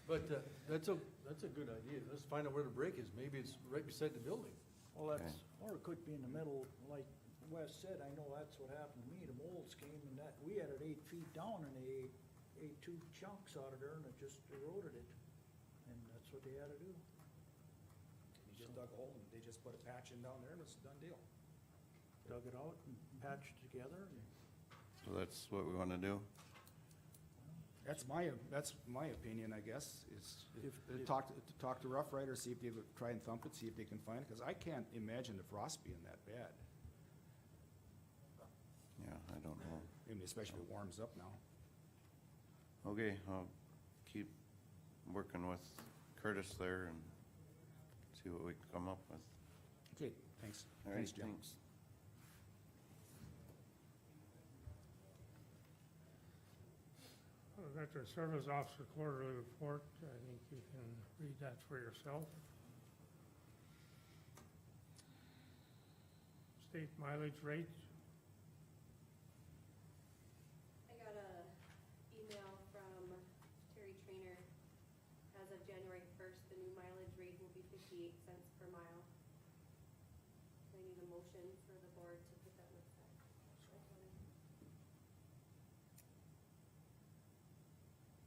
but, that's a good idea, let's find out where the break is, maybe it's right beside the building. Well, that's, or it could be in the middle, like Wes said, I know that's what happened to me, the moles came and that, we had it 8 feet down and they ate 2 chunks out of there and it just eroded it. And that's what they had to do. He just dug a hole and they just put a patch in down there and it's a done deal. Dug it out and patched it together and So that's what we wanna do? That's my opinion, I guess, is If- talk to Rough Rider, see if they would try and thump it, see if they can find it, cause I can't imagine the frost being that bad. Yeah, I don't know. I mean, especially if it warms up now. Okay, I'll keep working with Curtis there and see what we can come up with. Okay, Thanks. All right, Thanks, Jim. thanks. Veteran Service Officer Quarterly Report, I think you can read that for yourself. State mileage rates, I got a email from Terry Trainer. As of January first, the new mileage rate will be 58 cents per mile. I need a motion for the board to put that with that.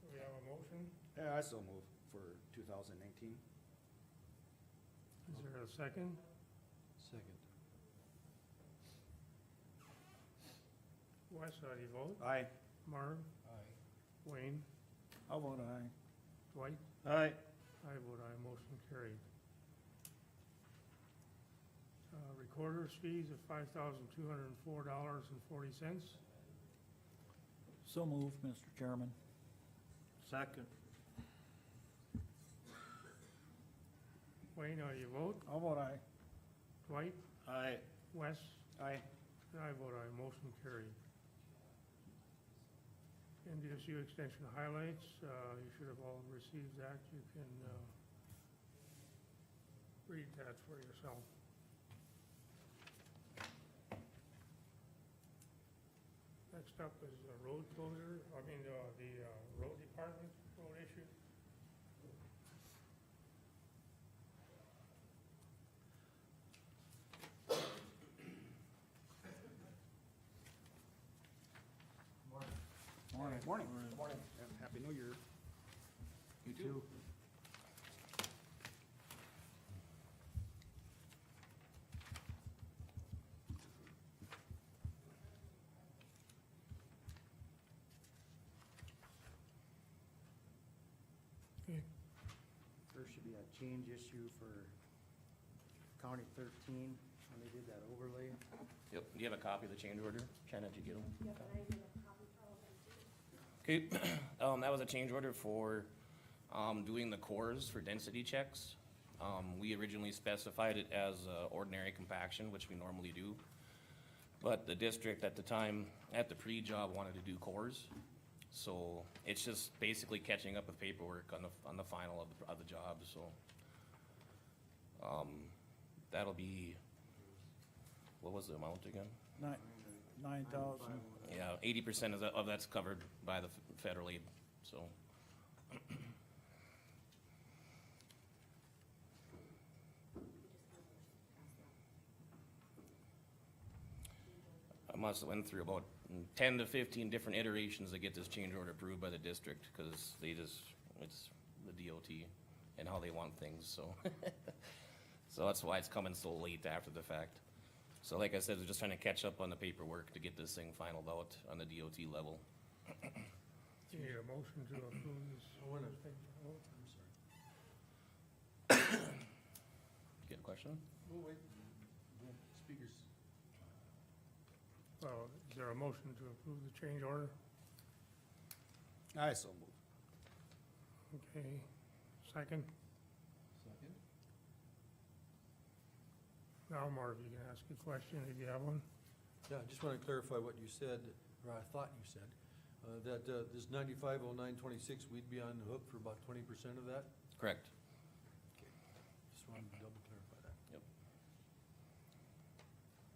do we have a motion? Yeah, I still move for 2019. Is there a second? Second. Wes, how do you vote? Aye. Marv? Aye. Wayne? How about aye? Dwight? Aye. I vote aye, motion carried. Recorder's fees of $5,204.40. So moved, Mr. Chairman. Second. Wayne, how do you vote? How about aye? Dwight? Aye. Wes? Aye. And I vote aye, motion carried. NDSU extension highlights, you should have all received that, you can, read that for yourself. Next up is the road closure, the road department, road issue. Morning. Morning. Morning. Happy New Year. You too. Okay. There should be a change issue for County 13, when they did that overlay. Yep, do you have a copy of the change order? Shannon, did you get them? Yep, and I need a copy for all of them too. Okay, that was a change order for, doing the cores for density checks. We originally specified it as, ordinary compaction, which we normally do. But the district at the time, at the pre-job, wanted to do cores. So it's just basically catching up with paperwork on the final of the job, so. That'll be, what was the amount again? 9,000. Yeah, 80% of that's covered by the federal aid, so. I must have went through about 10 to 15 different iterations to get this change order approved by the district, cause it's the DOT and how they want things, so. So that's why it's coming so late after the fact. So like I said, we're just trying to catch up on the paperwork to get this thing finalized out on the DOT level. You need a motion to approve this. I wanna- thing. Oh, I'm sorry. Get a question? Oh, wait. Speakers. Well, is there a motion to approve the change order? I so move. Okay, second. Second. Now, Marv, you can ask a question if you have one. Yeah, I just wanna clarify what you said, or I thought you said, that, this 950926, we'd be on the hook for about 20% of that? Correct. Just wanted to double clarify that. Yep.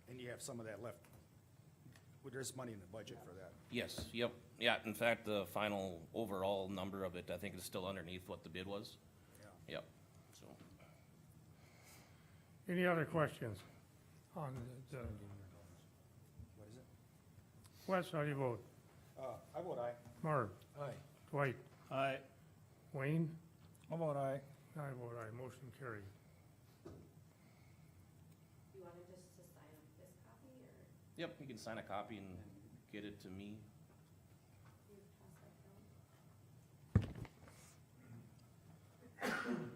And you have some of that left. Well, there's money in the budget for that. Yes, yep. Yeah, in fact, the final overall number of it, I think is still underneath what the bid was. Yeah. Yep, so. Any other questions on the, What is it? Wes, how do you vote? I vote aye. Marv? Aye. Dwight? Aye. Wayne? How about aye? I vote aye, motion carried. You wanted just to sign this copy, or Yep, you can sign a copy and get it to me. you pass that down?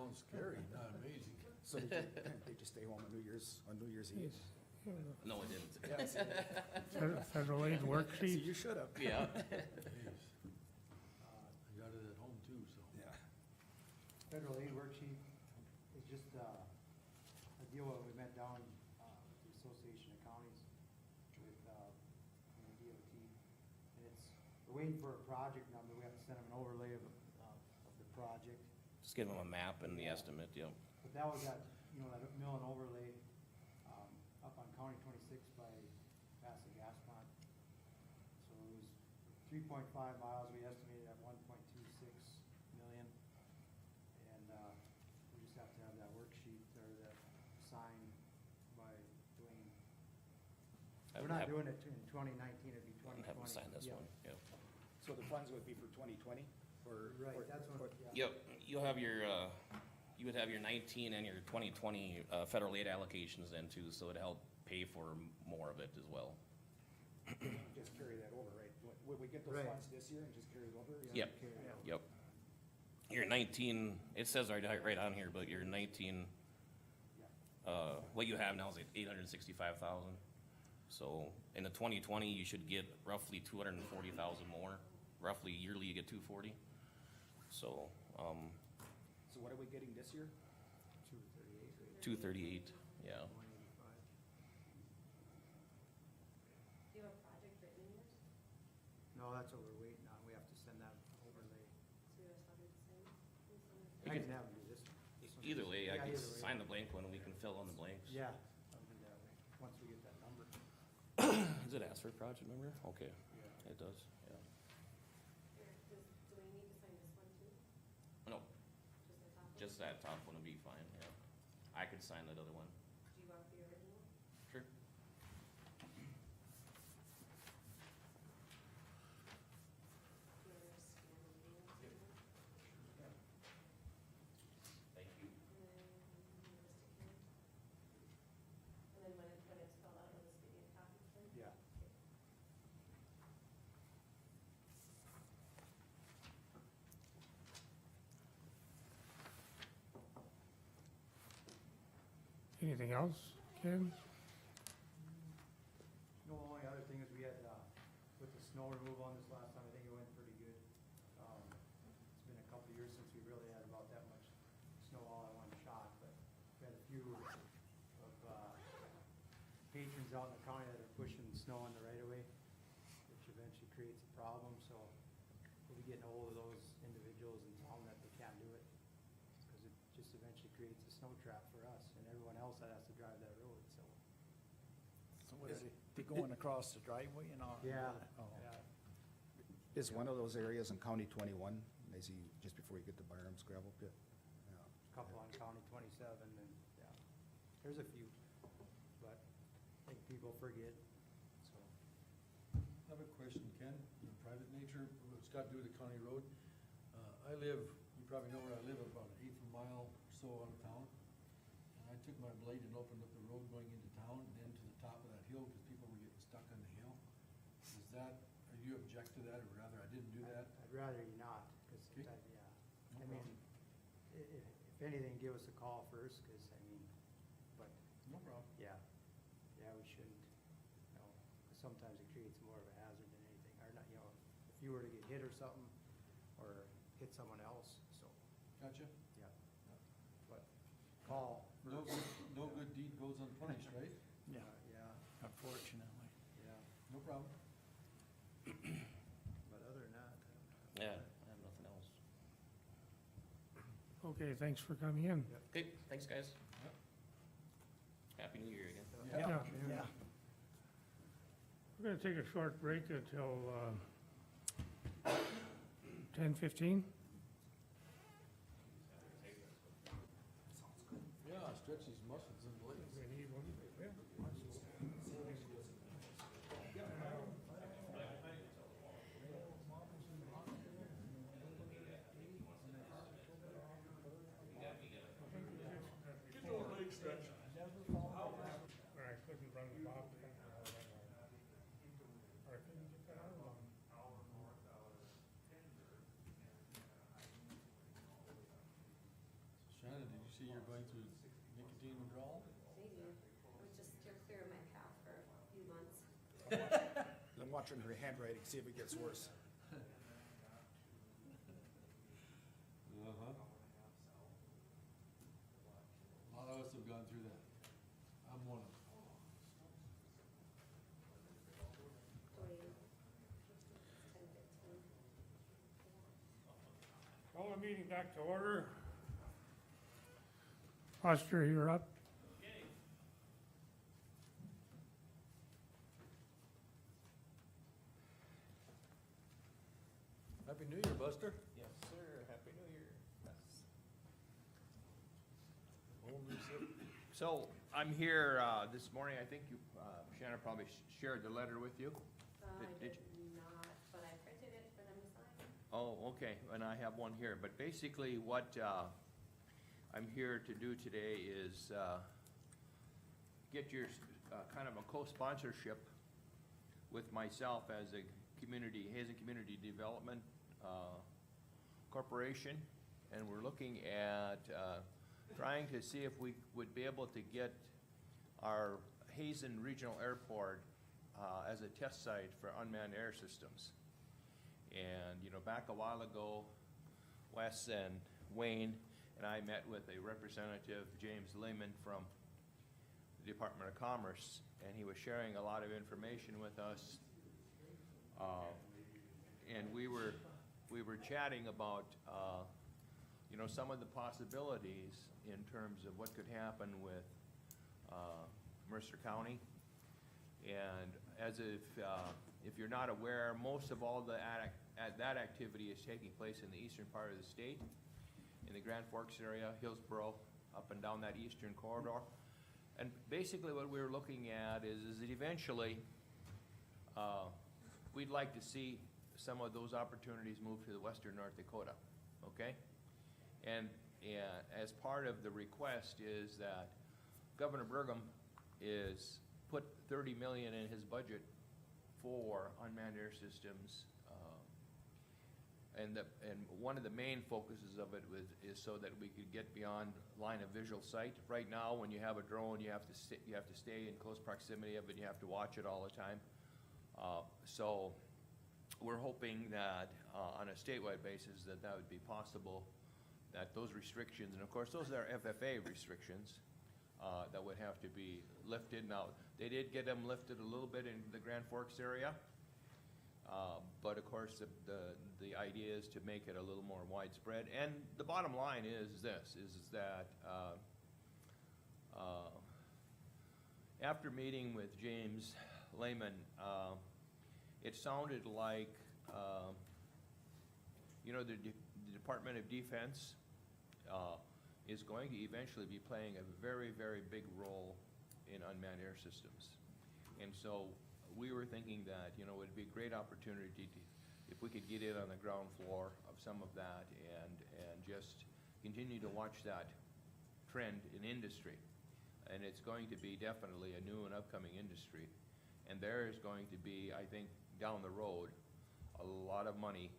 sounds scary, not amazing. So they just stay home on New Year's Eve? It's, you know, No, it didn't. Yeah, see, Federal aid see, worksheet. you should have. Yeah. Jeez. I got it at home too, so. Yeah. Federal aid worksheet is just, a deal that we met down, with the Association of Counties with, DOT. And it's, we're waiting for a project number, we have to send them an overlay of the project. Just give them a map and the estimate, yep. But that was that, you know, that mill and overlay, up on County 26 by past the gas plant. So it was 3.5 miles, we estimated at 1.26 million. And, we just have to have that worksheet or that signed by Dwayne. We're not doing it in 2019, it'd be 2020. Have them sign this Yeah. one, yep. So the funds would be for 2020, or? Right, or- that's what, yeah. Yep, you'll have your, you would have your 19 and your 2020 federal aid allocations then too, so it'd help pay for more of it as well. Just carry that over, right? Would we get those Right. funds this year and just carry it over? Yep. Okay, yeah. Yep. Your 19, it says right on here, but your 19, what you have now is like 865,000. So in the 2020, you should get roughly 240,000 more. Roughly yearly, you get 240. So, So what are we getting this year? 238, yeah. 185. Do you have a project written in yours? No, that's what we're waiting on, we have to send that overlay. So you guys have it the same? You I can- can have them do this one. This one. Either way, I Yeah, can either way. sign the blank one and we can fill in the blanks. Yeah, I'll do that way, once we get that number. Does it ask for a project number? Okay, Yeah. it does, yeah. Here, do we need to sign this one too? No, Just the top one? just that top one would be fine, yeah. I could sign that other one. Do you want the original? Sure. Do you want to just scan the name and sign it? Thank you. And then you want to stick here? And then when it's filled out, it'll just give me a copy then? Yeah. Anything else, Ken? No, only other thing is we had, with the snow removal on this last time, I think it went pretty good. It's been a couple of years since we really had about that much snow all in one shot, but we had a few of, patrons out in the county that are pushing snow in the right of way, which eventually creates a problem, so we'll be getting ahold of those individuals and telling them that they can't do it. Cause it just eventually creates a snow trap for us and everyone else that has to drive that road, so. So what is it, they going across the driveway and all? Yeah, Oh. yeah. Is one of those areas in County 21, I see just before you get to Byram's gravel pit? Yeah. Couple on County 27 and, yeah, there's a few, but I think people forget, so. I have a question, Ken, in private nature, it's got to do with the county road. I live, you probably know where I live, about an eighth of a mile or so out of town. And I took my blade and opened up the road going into town and then to the top of that hill because people were getting stuck on the hill. Is that, are you object to that, or rather, I didn't do that? I'd rather you not, cause Okay. that, yeah, No I mean, if anything, give us a call first, cause I mean, but, No problem. yeah, we shouldn't, you know, 'cause sometimes it creates more of a hazard than anything, or not, you know, if you were to get hit or something, or hit someone else, so, Gotcha. yeah. But, call No, first. no good deed goes unpunished, right? Yeah, Yeah, unfortunately. yeah, No problem. but other than that, Yeah, I have nothing else. Okay, thanks for coming in. Okay, thanks, guys. Yep. Happy New Year again. Yeah. Yeah. We're gonna take a short break until, 10:15. Yeah, stretch these muscles and legs. Or I couldn't run the bobcat. Or I couldn't get that other one. Shannon see you're going through nicotine withdrawal? Maybe, it was just steer clear of my path for a few months. I'm watching her handwriting, see if it gets worse. Uh-huh. A lot of us have gone through that. I'm one of them. Dwayne. It's 10:15. Call the meeting back to order. Foster, you're up. Happy New Year, Buster. Yes, sir. Happy New Year. Home reset. So, I'm here, this morning, I think you, Shannon probably shared the letter with you. I Did did not, but I printed it for them to sign. Oh, okay, and I have one here, but basically what, I'm here to do today is, get your, kind of a co-sponsorship with myself as a community, Hazen Community Development, Corporation, and we're looking at, trying to see if we would be able to get our Hazen Regional Airport, as a test site for unmanned air systems. And, you know, back a while ago, Wes and Wayne and I met with a representative, James Lehman from the Department of Commerce, and he was sharing a lot of information with us. And we were chatting about, you know, some of the possibilities in terms of what could happen with Mercer County. And as if you're not aware, most of all that activity is taking place in the eastern part of the state, in the Grand Forks area, Hillsborough, up and down that eastern corridor. And basically what we're looking at is that eventually, we'd like to see some of those opportunities move to the western North Dakota, okay? And as part of the request is that Governor Burgum is put $30 million in his budget for unmanned air systems. And one of the main focuses of it is so that we could get beyond line of visual sight. Right now, when you have a drone, you have to stay in close proximity of it. You have to watch it all the time. So we're hoping that on a statewide basis that would be possible. That those restrictions, and of course those are FFA restrictions, that would have to be lifted. Now, they did get them lifted a little bit in the Grand Forks area, but of course the idea is to make it a little more widespread. And the bottom line is this, is that after meeting with James Lehman, it sounded like, you know, the Department of Defense is going to eventually be playing a very, very big role in unmanned air systems. And so we were thinking that, you know, it would be a great opportunity to, if we could get in on the ground floor of some of that and just continue to watch that trend in industry. And it's going to be definitely a new and upcoming industry. And there is going to be, I think, down the road, a lot of money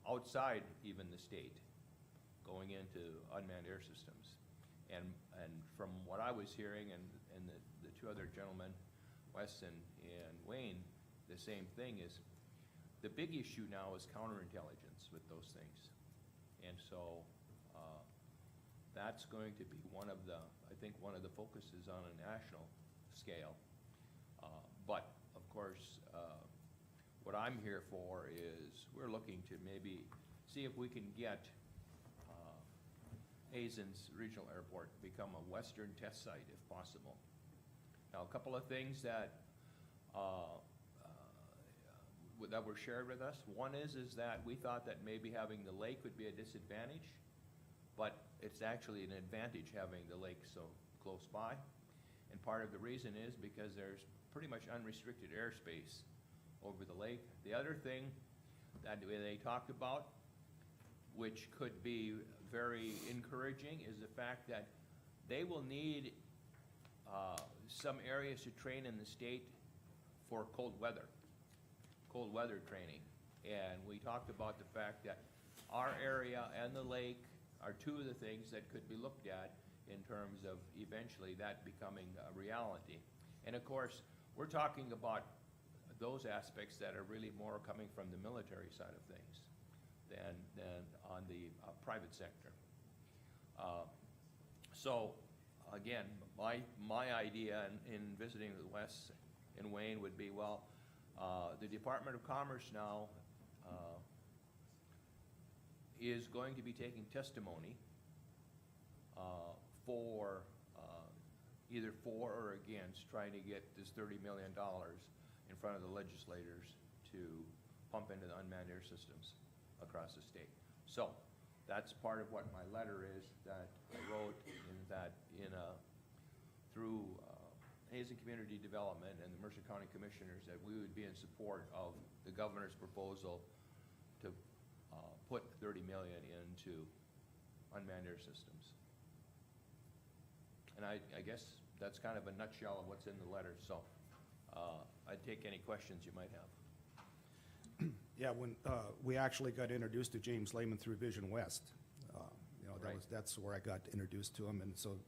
outside even the state going into unmanned air systems. And from what I was hearing, and the two other gentlemen, Wes and Wayne, the same thing is, the big issue now is counterintelligence with those things. And so that's going to be one of the, I think, one of the focuses on a national scale. But of course, what I'm here for is we're looking to maybe see if we can get Hazen's Regional Airport become a western test site if possible. Now, a couple of things that were shared with us. One is that we thought that maybe having the lake would be a disadvantage, but it's actually an advantage having the lake so close by. And part of the reason is because there's pretty much unrestricted airspace over the lake. The other thing that they talked about, which could be very encouraging, is the fact that they will need some areas to train in the state for cold weather training. And we talked about the fact that our area and the lake are two of the things that could be looked at in terms of eventually that becoming a reality. And of course, we're talking about those aspects that are really more coming from the military side of things than on the private sector. So, again, my idea in visiting the West and Wayne would be, well, the Department of Commerce now is going to be taking testimony for either for or against trying to get this $30 million in front of the legislators to pump into the unmanned air systems across the state. So that's part of what my letter is that I wrote through Hazen Community Development and the Mercer County Commissioners, that we would be in support of the governor's proposal to put $30 million into unmanned air systems. And I guess that's kind of a nutshell of what's in the letter, so I'd take any questions you might have. Yeah, when, we actually got introduced to James Lehman through Vision West. You know, Right. that's where I got introduced to him, and so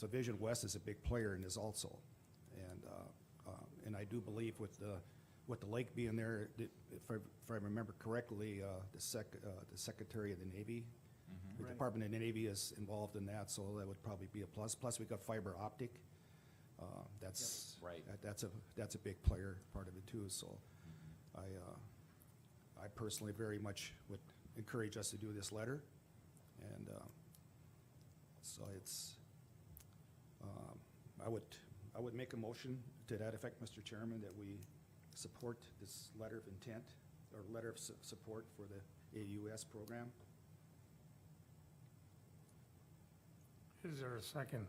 Vision West is a big player in this also. And I do believe with the lake being there, if I remember correctly, the Secretary of the Navy, the Right. Department of the Navy is involved in that, so that would probably be a plus. Plus, we got fiber optic. That's, Right. that's a big player, part of it too, so I personally very much would encourage us to do this letter. And so it's, I would make a motion to that effect, Mr. Chairman, that we support this letter of intent, or letter of support for the AUS program. Is there a second?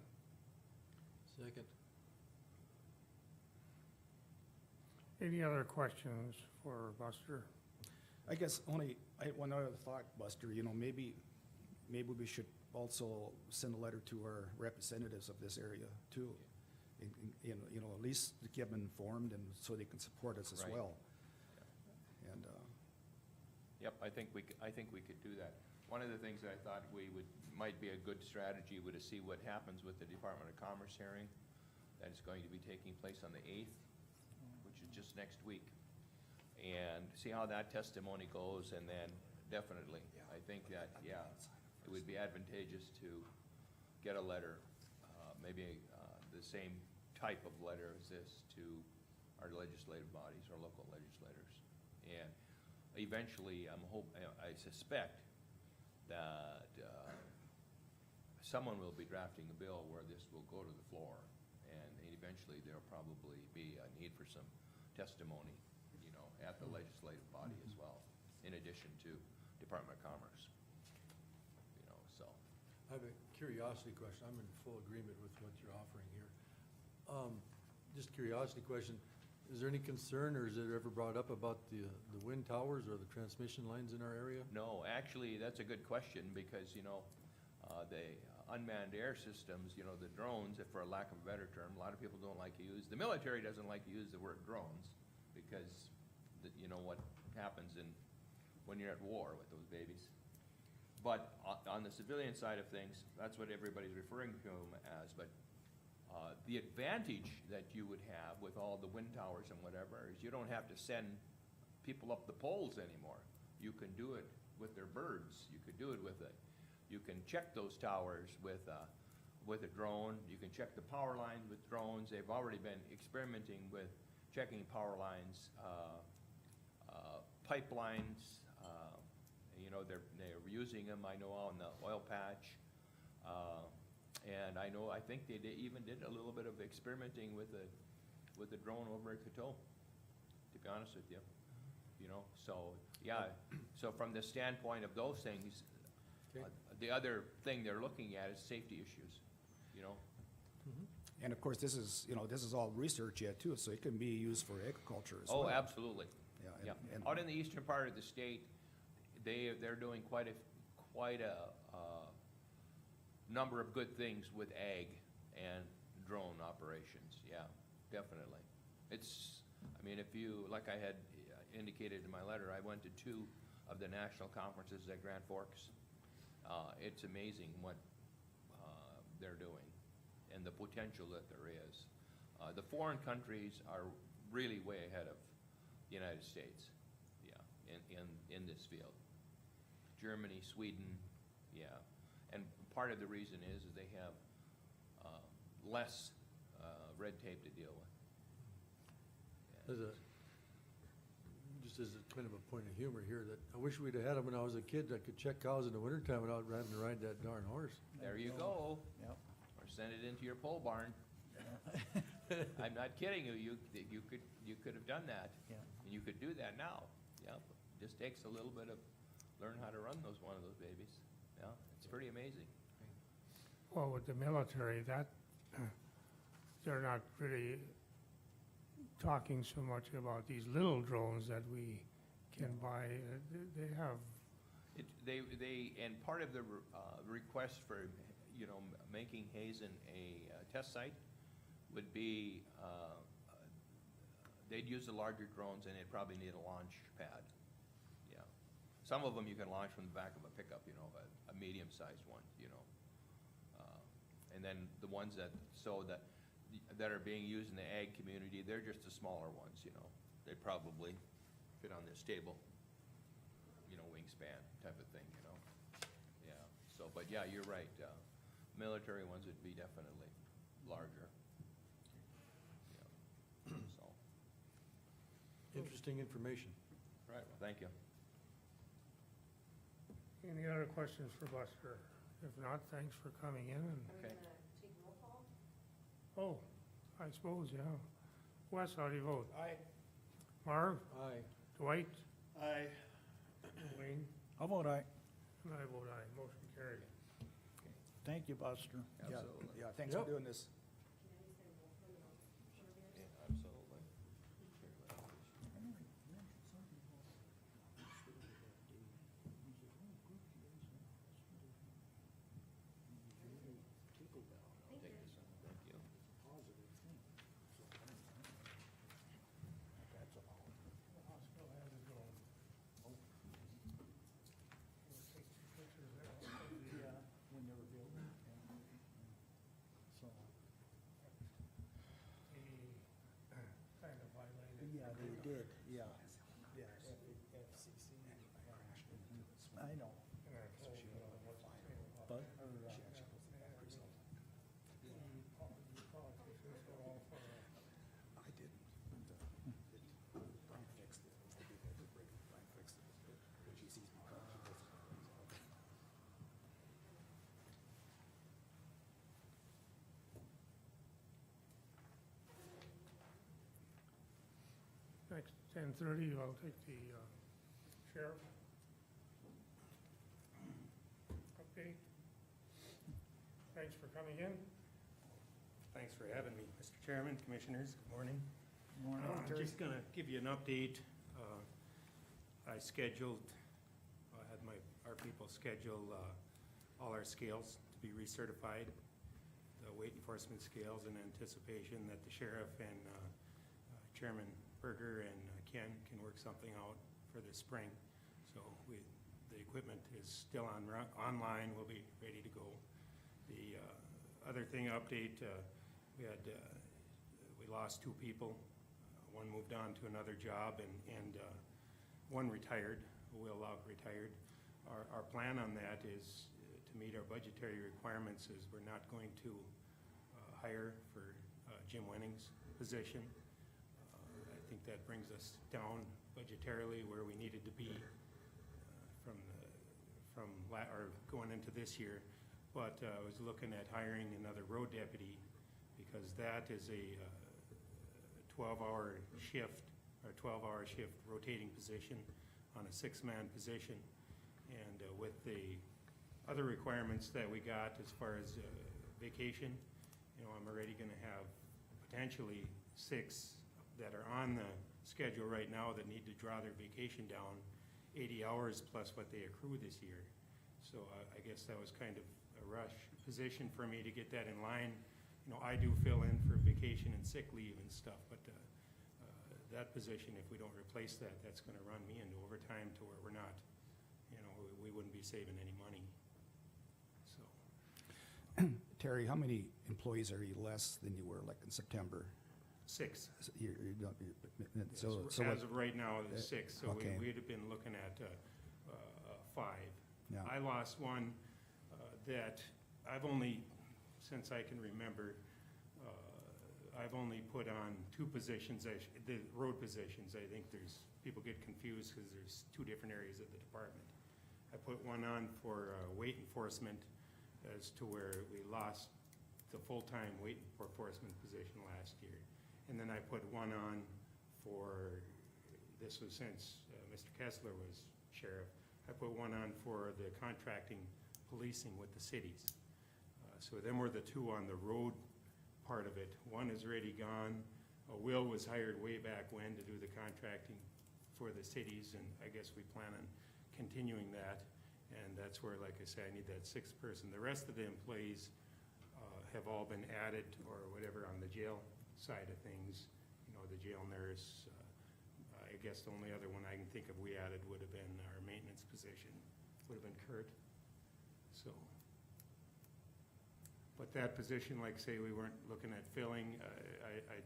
Second. Any other questions for Buster? I guess only, I had one other thought, Buster, you know, maybe we should also send a letter to our representatives of this area too. You know, at least to keep them informed and so they can support us as Right. well. And, Yep, I think we could do that. One of the things that I thought might be a good strategy would to see what happens with the Department of Commerce hearing that is going to be taking place on the 8th, which is just next week. And see how that testimony goes, and then definitely, I think that, yeah, it would be advantageous to get a letter, maybe the same type of letter as this to our legislative bodies, our local legislators. And eventually, I suspect that someone will be drafting a bill where this will go to the floor, and eventually there'll probably be a need for some testimony, you know, at the legislative body as well, in addition to Department of Commerce. You know, so. I have a curiosity question. I'm in full agreement with what you're offering here. Just curiosity question, is there any concern, or is it ever brought up about the wind towers or the transmission lines in our area? No, actually, that's a good question, because, you know, the unmanned air systems, you know, the drones, if for a lack of a better term, a lot of people don't like to use, the military doesn't like to use the word drones, because, you know what happens when you're at war with those babies. But on the civilian side of things, that's what everybody's referring to them as, but the advantage that you would have with all the wind towers and whatever is you don't have to send people up the poles anymore. You can do it with their birds. You could do it with you can check those towers with a drone. You can check the power lines with drones. They've already been experimenting with checking power lines, pipelines. You know, they're using them, I know, on the oil patch. And I think they even did a little bit of experimenting with a drone over at Coteau, to be honest with you. You know, so, yeah, so from the standpoint of those things, Okay. the other thing they're looking at is safety issues, you know? and of course, this is all research yet too, so it can be used for agriculture as well. Oh, absolutely. Yeah, Yeah, and out in the eastern part of the state, they're doing quite a number of good things with ag and drone operations, yeah, definitely. I mean, if you, like I had indicated in my letter, I went to 2 of the national conferences at Grand Forks, It's amazing what they're doing and the potential that there is. The foreign countries are really way ahead of the United States, yeah, in this field. Germany, Sweden, yeah. And part of the reason is they have less red tape to deal with. Just as a kind of a point of humor here, that I wish we'd have had them when I was a kid that could check cows in the wintertime without having to ride that darn horse. There you go. Yep. Or send it into your pole barn. I'm not kidding you, you could have done that. Yeah. And you could do that now, yeah. Just takes a little bit of, learn how to run one of those babies, yeah. It's pretty amazing. Well, with the military, that, they're not really talking so much about these little drones that we can buy. They have, And part of the request for, making Hazen a test site would be, they'd use the larger drones and they'd probably need a launch pad. Yeah. Some of them you can launch from the back of a pickup, a medium-sized one, And then the ones that are being used in the ag community, they're just the smaller ones, They probably fit on this table, wingspan type of thing, Yeah, so, but yeah, you're right. Military ones would be definitely larger. Yeah. So, Interesting information. right, well, thank you. any other questions for Buster? If not, thanks for coming in and, I'm Okay. gonna take roll call. oh, I suppose, yeah. Wes, how do you vote? Aye. Marv? Aye. Dwight? Aye. Wayne? How about I? And I vote aye. Motion carried. Thank you, Buster. Yeah, Absolutely. yeah, thanks for Yep. doing this. Can I just say roll call, Yeah, absolutely. Take this, thank you. Hospital has a drone. We'll take some pictures there. Yeah, when they were building. So, They kind of violated. yeah, they did, yeah. Yeah, FCC. I know. And I told, what's his name about But, that. or, The politicians are all for I didn't. Brian fixed it. It did that to break it. Brian fixed it. When she sees me coming, she goes, Next, 10:30, I'll take the sheriff. Update. Thanks for coming in. Thanks for having me, Mr. Chairman, Commissioners, good morning. Morning, I'm Terry. just gonna give you an update. I had our people schedule all our scales to be recertified, the weight enforcement scales, in anticipation that the sheriff and Chairman Berger and Ken can work something out for the spring. So the equipment is still online, we'll be ready to go. The other thing, update, we lost 2 people. One moved on to another job and one retired, Will Lauk retired. Our plan on that is to meet our budgetary requirements is we're not going to hire for Jim Wenning's position. I think that brings us down budgetarily where we needed to be going into this year. But I was looking at hiring another road deputy because that is a 12-hour shift rotating position on a 6-man position. And with the other requirements that we got as far as vacation, I'm already gonna have potentially 6 that are on the schedule right now that need to draw their vacation down 80 hours plus what they accrue this year. So I guess that was kind of a rush position for me to get that in line. I do fill in for vacation and sick leave and stuff, but that position, if we don't replace that, that's gonna run me into overtime to where we're not, we wouldn't be saving any money Terry, how many employees are you less than you were like in September? 6. So you're not- you're- Yes, So as what, of right now, it's 6, so okay. we'd have been looking at 5. yeah, I lost one that I've only, since I can remember, I've only put on 2 positions, the road positions. I think people get confused because there's 2 different areas of the department. I put one on for weight enforcement as to where we lost the full-time weight enforcement position last year. And then I put one on for, this was since Mr. Kessler was sheriff, I put one on for the contracting policing with the cities. So them were the 2 on the road part of it. One is already gone. Will was hired way back when to do the contracting for the cities, and I guess we plan on continuing that. And that's where, like I say, I need that 6th person. The rest of the employees have all been added or whatever on the jail side of things. You know, the jail nurse, I guess the only other one I can think of we added would have been our maintenance position, would have been Kurt. So, but that position, like say, we weren't looking at filling. I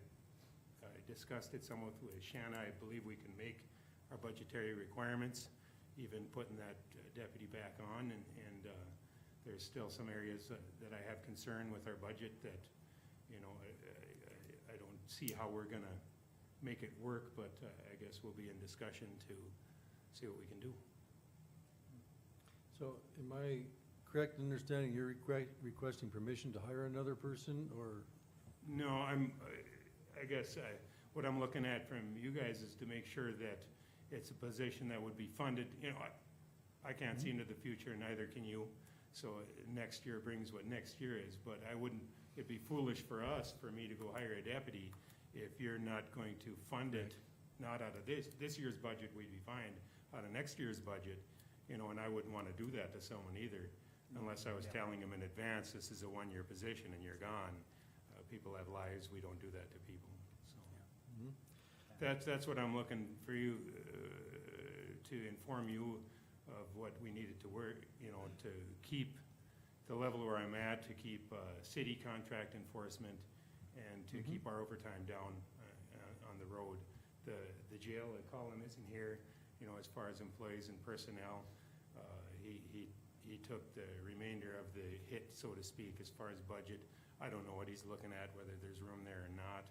discussed it somewhat with Shanna. I believe we can make our budgetary requirements, even putting that deputy back on, and there's still some areas that I have concern with our budget that, you know, I don't see how we're gonna make it work, but I guess we'll be in discussion to see what we can do. So am I correct in understanding you're requesting permission to hire another person, or? No, I guess what I'm looking at from you guys is to make sure that it's a position that would be funded. You know, I can't see into the future, neither can you. So next year brings what next year is, but it'd be foolish for me to go hire a deputy if you're not going to fund it, not out of this year's budget, we'd be fine, out of next year's budget, you know, and I wouldn't want to do that to someone either, unless I was telling them in advance, this is a 1-year position and you're gone. People have lives, we don't do that to people, so. That's what I'm looking for you, to inform you of what we needed to work, you know, to keep the level where I'm at, to keep city contract enforcement, and to keep our overtime down on the road. The jail, Colin isn't here, you know, as far as employees and personnel. He took the remainder of the hit, so to speak, as far as budget. I don't know what he's looking at, whether there's room there or not.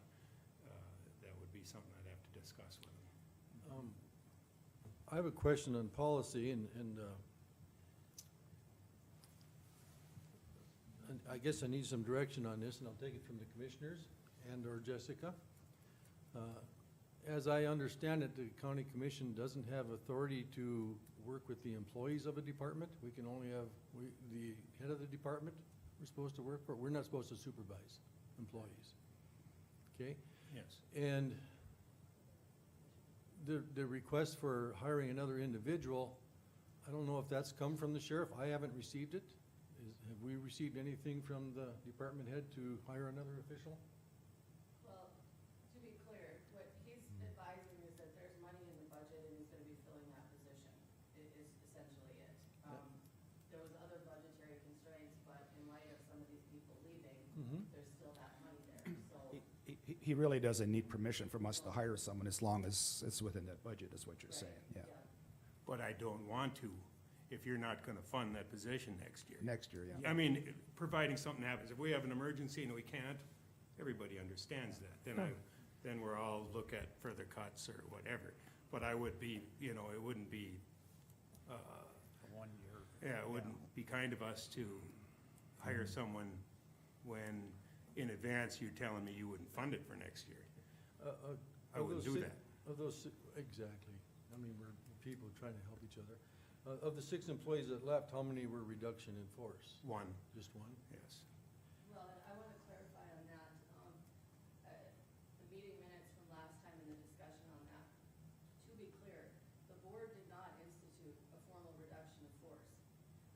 That would be something I'd have to discuss with him. I have a question on policy, and I guess I need some direction on this, and I'll take it from the commissioners and/or Jessica. As I understand it, the county commission doesn't have authority to work with the employees of a department. We can only have, the head of the department we're supposed to work for. We're not supposed to supervise employees. Okay? Yes. And the request for hiring another individual, I don't know if that's come from the sheriff. I haven't received it. Have we received anything from the department head to hire another official? Well, to be clear, what he's advising is that there's money in the budget and he's gonna be filling that position, is essentially it. There was other budgetary constraints, but in light of some of these people leaving, there's still that money there, so. he really doesn't need permission from us to hire someone as long as it's within that budget, is what you're saying, yeah. But I don't want to, if you're not gonna fund that position next year. Next year, yeah. I mean, providing something happens, if we have an emergency and we can't, everybody understands that, then we're all look at further cuts or whatever. But I would be, you know, it wouldn't be, 1 year. yeah, it wouldn't be kind of us to hire someone when in advance you're telling me you wouldn't fund it for next year. I wouldn't do that. Of those, exactly. I mean, we're people trying to help each other. Of the 6 employees that left, how many were reduction in force? 1, Just 1? yes. Well, and I wanna clarify on that, the meeting minutes from last time and the discussion on that. To be clear, the board did not institute a formal reduction of force.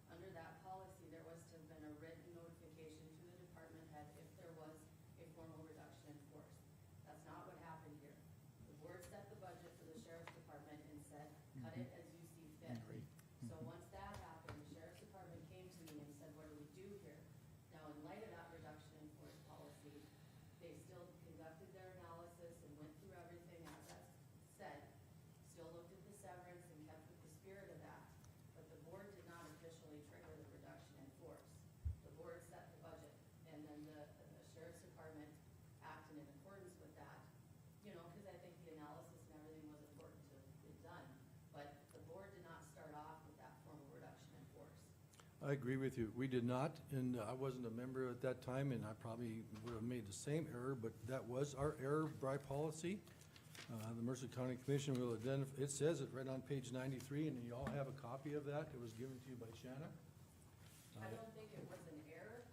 Under that policy, there was to have been a written notification to the department head if there was a formal reduction in force. That's not what happened here. The board set the budget for the sheriff's department and said, cut it as you see fit. So once that happened, the sheriff's department came to me and said, what do we do here? I agree with you. We did not, and I wasn't a member at that time, and I probably would have made the same error, but that was our error by policy. The Mercer County Commission will identify, it says it right on page 93, and you all have a copy of that. It was given to you by Shanna. I don't think it was an error.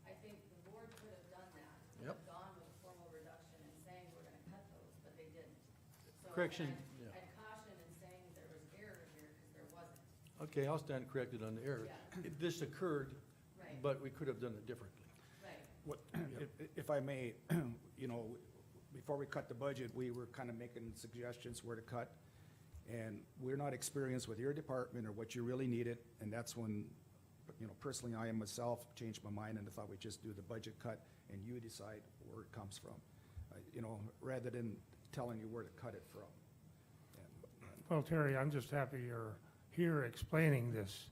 I think the board could have done that. Could Yep. have gone with a formal reduction and saying we're gonna cut those, but they didn't. So Correction, I'd- yeah. I'd caution in saying there was error here, because there wasn't. Okay, I'll stand corrected on the error. Yeah. This occurred, Right. but we could have done it differently. Right. What, if I may, you know, before we cut the budget, we were kind of making suggestions where to cut. And we're not experienced with your department or what you really needed, and that's when, you know, personally, I myself changed my mind and I thought we'd just do the budget cut and you decide where it comes from. You know, rather than telling you where to cut it from. And- Well, Terry, I'm just happy you're here explaining this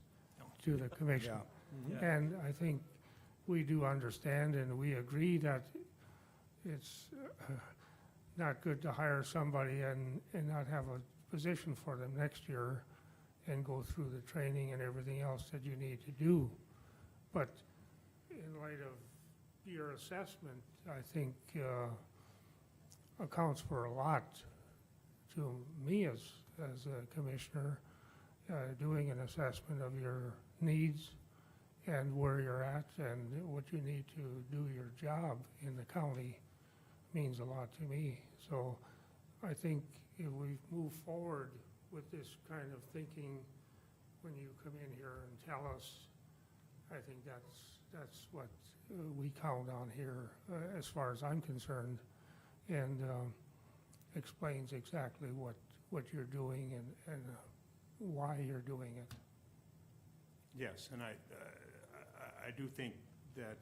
to the commission. Yeah. And I think we do understand and we agree that it's not good to hire somebody and not have a position for them next year and go through the training and everything else that you need to do. But in light of your assessment, I think accounts for a lot to me as a commissioner, doing an assessment of your needs and where you're at and what you need to do your job in the county means a lot to me. So I think if we move forward with this kind of thinking, when you come in here and tell us, I think that's what we count on here, as far as I'm concerned, and explains exactly what you're doing and why you're doing it. Yes, and I do think that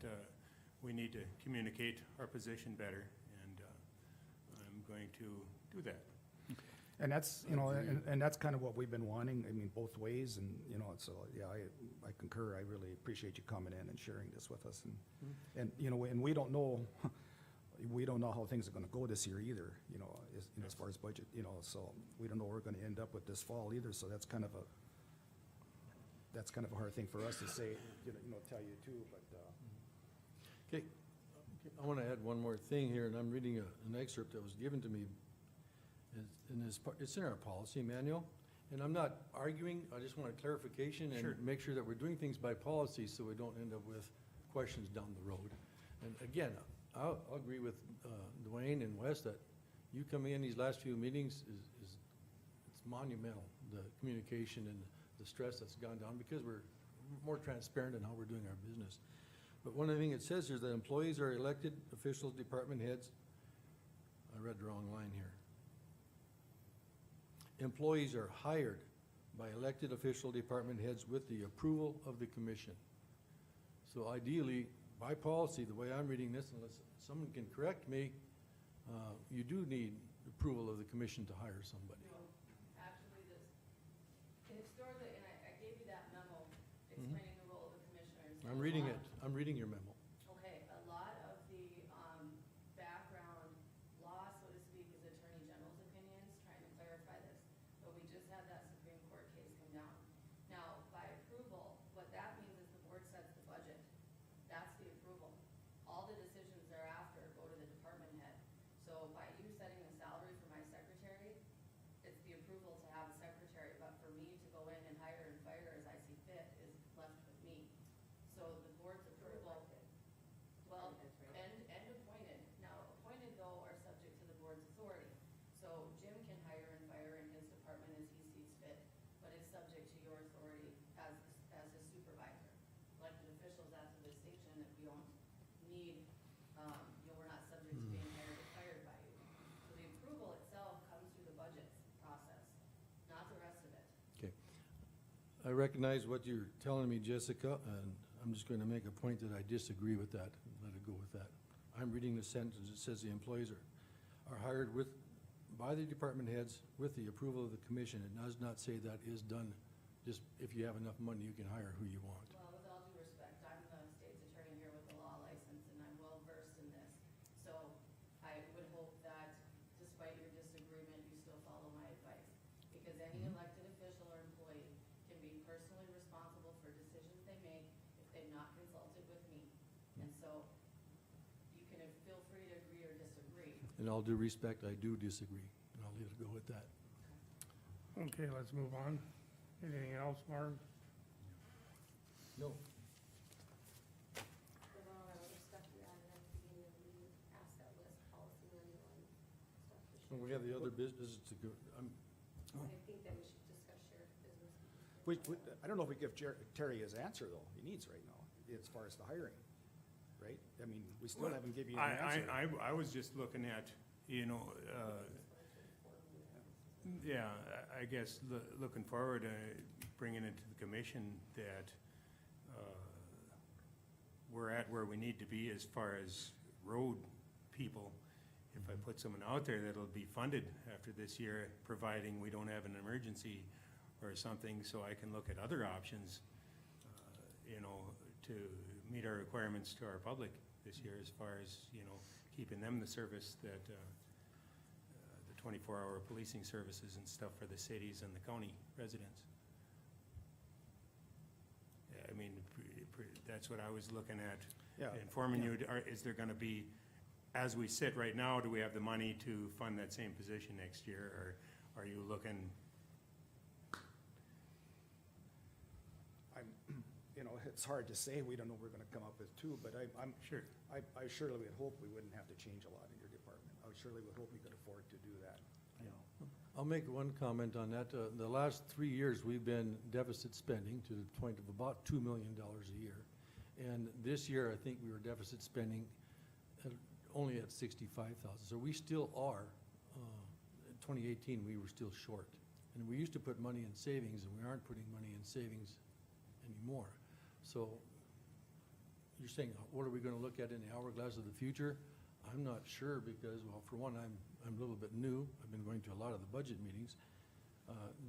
we need to communicate our position better, and I'm going to do that. And that's, you know, and that's kind of what we've been wanting, I mean, both ways, and, you know, so, yeah, I concur, I really appreciate you coming in and sharing this with us, and, you know, and we don't know how things are gonna go this year either, you know, as far as budget, you know, so we don't know where we're gonna end up with this fall either, so that's kind of a hard thing for us to say, you know, tell you too, but, Okay, I want to add one more thing here, and I'm reading an excerpt that was given to me. It's in our policy manual, and I'm not arguing, I just want a clarification Sure. and make sure that we're doing things by policy so we don't end up with questions down the road. And again, I'll agree with Dwayne and Wes that you coming in these last few meetings is it's monumental, the communication and the stress that's gone down, because we're more transparent in how we're doing our business. But one of the things it says here is that employees are elected officials, department heads. I read the wrong line here. Employees are hired by elected official department heads with the approval of the commission. So ideally, by policy, the way I'm reading this, unless someone can correct me, you do need approval of the commission to hire somebody. No, actually, historically, and I gave you that memo explaining the role of the commissioners. I'm reading it. I'm reading your memo. Okay, a lot of the background law, so to speak, is Attorney General's opinions, trying to clarify this. But we just had that Supreme Court case come down. Now, by approval, what that means is the board sets the budget. That's the approval. All the decisions thereafter go to the department head. So by you setting the salary for my secretary, it's the approval to have a secretary. But for me to go in and hire and fire as I see fit is left with me. So the board's approval, well, and appointed. Now, appointed though are subject to the board's authority. So Jim can hire and fire in his department as he sees fit, but is subject to your authority as his supervisor. Elected officials, that's a distinction that we don't need, we're not subject to being hired or fired by you. So the approval itself comes through the budget process, not the rest of it. Okay. I recognize what you're telling me, Jessica, and I'm just going to make a point that I disagree with that. Let it go with that. I'm reading the sentence. It says the employees are hired by the department heads with the approval of the commission. It does not say that is done. Just if you have enough money, you can hire who you want. Well, with all due respect, I'm the state's attorney here with the law license, and I'm well versed in this. So I would hope that despite your disagreement, you still follow my advice. Because any elected official or employee can be personally responsible for decisions they make in all due respect, I do disagree, and I'll leave it go with that. Okay, let's move on. Anything else, Marv? No. There's all that other stuff you added at the beginning of the meeting, asset list, policy manual, and stuff. When we have the other business to go, I think that we should discuss sheriff business. I don't know if we give Terry his answer, though, he needs right now, as far as the hiring, right? I mean, we still haven't given you an answer. I was just looking at, you know, yeah, I guess looking forward, bringing it to the commission that we're at where we need to be as far as road people. If I put someone out there that'll be funded after this year, providing we don't have an emergency or something, so I can look at other options, you know, to meet our requirements to our public this year as far as, you know, keeping them the service that, the 24-hour policing services and stuff for the cities and the county residents. Yeah, I mean, that's what I was looking at. Yeah. Informing you, is there gonna be, as we sit right now, do we have the money to fund that same position next year, or are you looking? You know, it's hard to say, we don't know what we're gonna come up with too, but I'm. Sure. I surely would hope we wouldn't have to change a lot in your department. I surely would hope we could afford to do that. I'll make one comment on that. The last 3 years, we've been deficit spending to the point of about $2 million a year. And this year, I think we were deficit spending only at 65,000. So we still are, in 2018, we were still short. And we used to put money in savings, and we aren't putting money in savings anymore. So you're saying, what are we gonna look at in the hourglass of the future? I'm not sure because, well, for one, I'm a little bit new. I've been going to a lot of the budget meetings.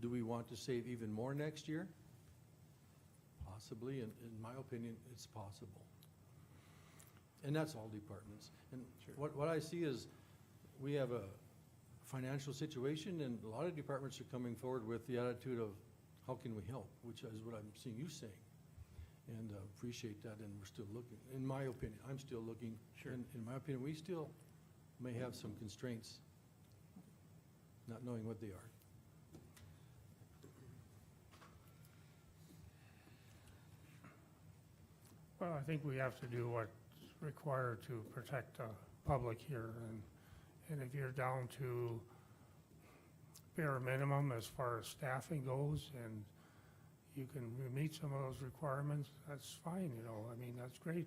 Do we want to save even more next year? Possibly, and in my opinion, it's possible. And that's all departments. And what I see is, we have a financial situation, and a lot of departments are coming forward with the attitude of, how can we help? Which is what I'm seeing you saying. And appreciate that, and we're still looking, in my opinion, I'm still looking. Sure. In my opinion, we still may have some constraints, not knowing what they are. Well, I think we have to do what's required to protect the public here, and if you're down to bare minimum as far as staffing goes, and you can meet some of those requirements, that's fine, you know, I mean, that's great.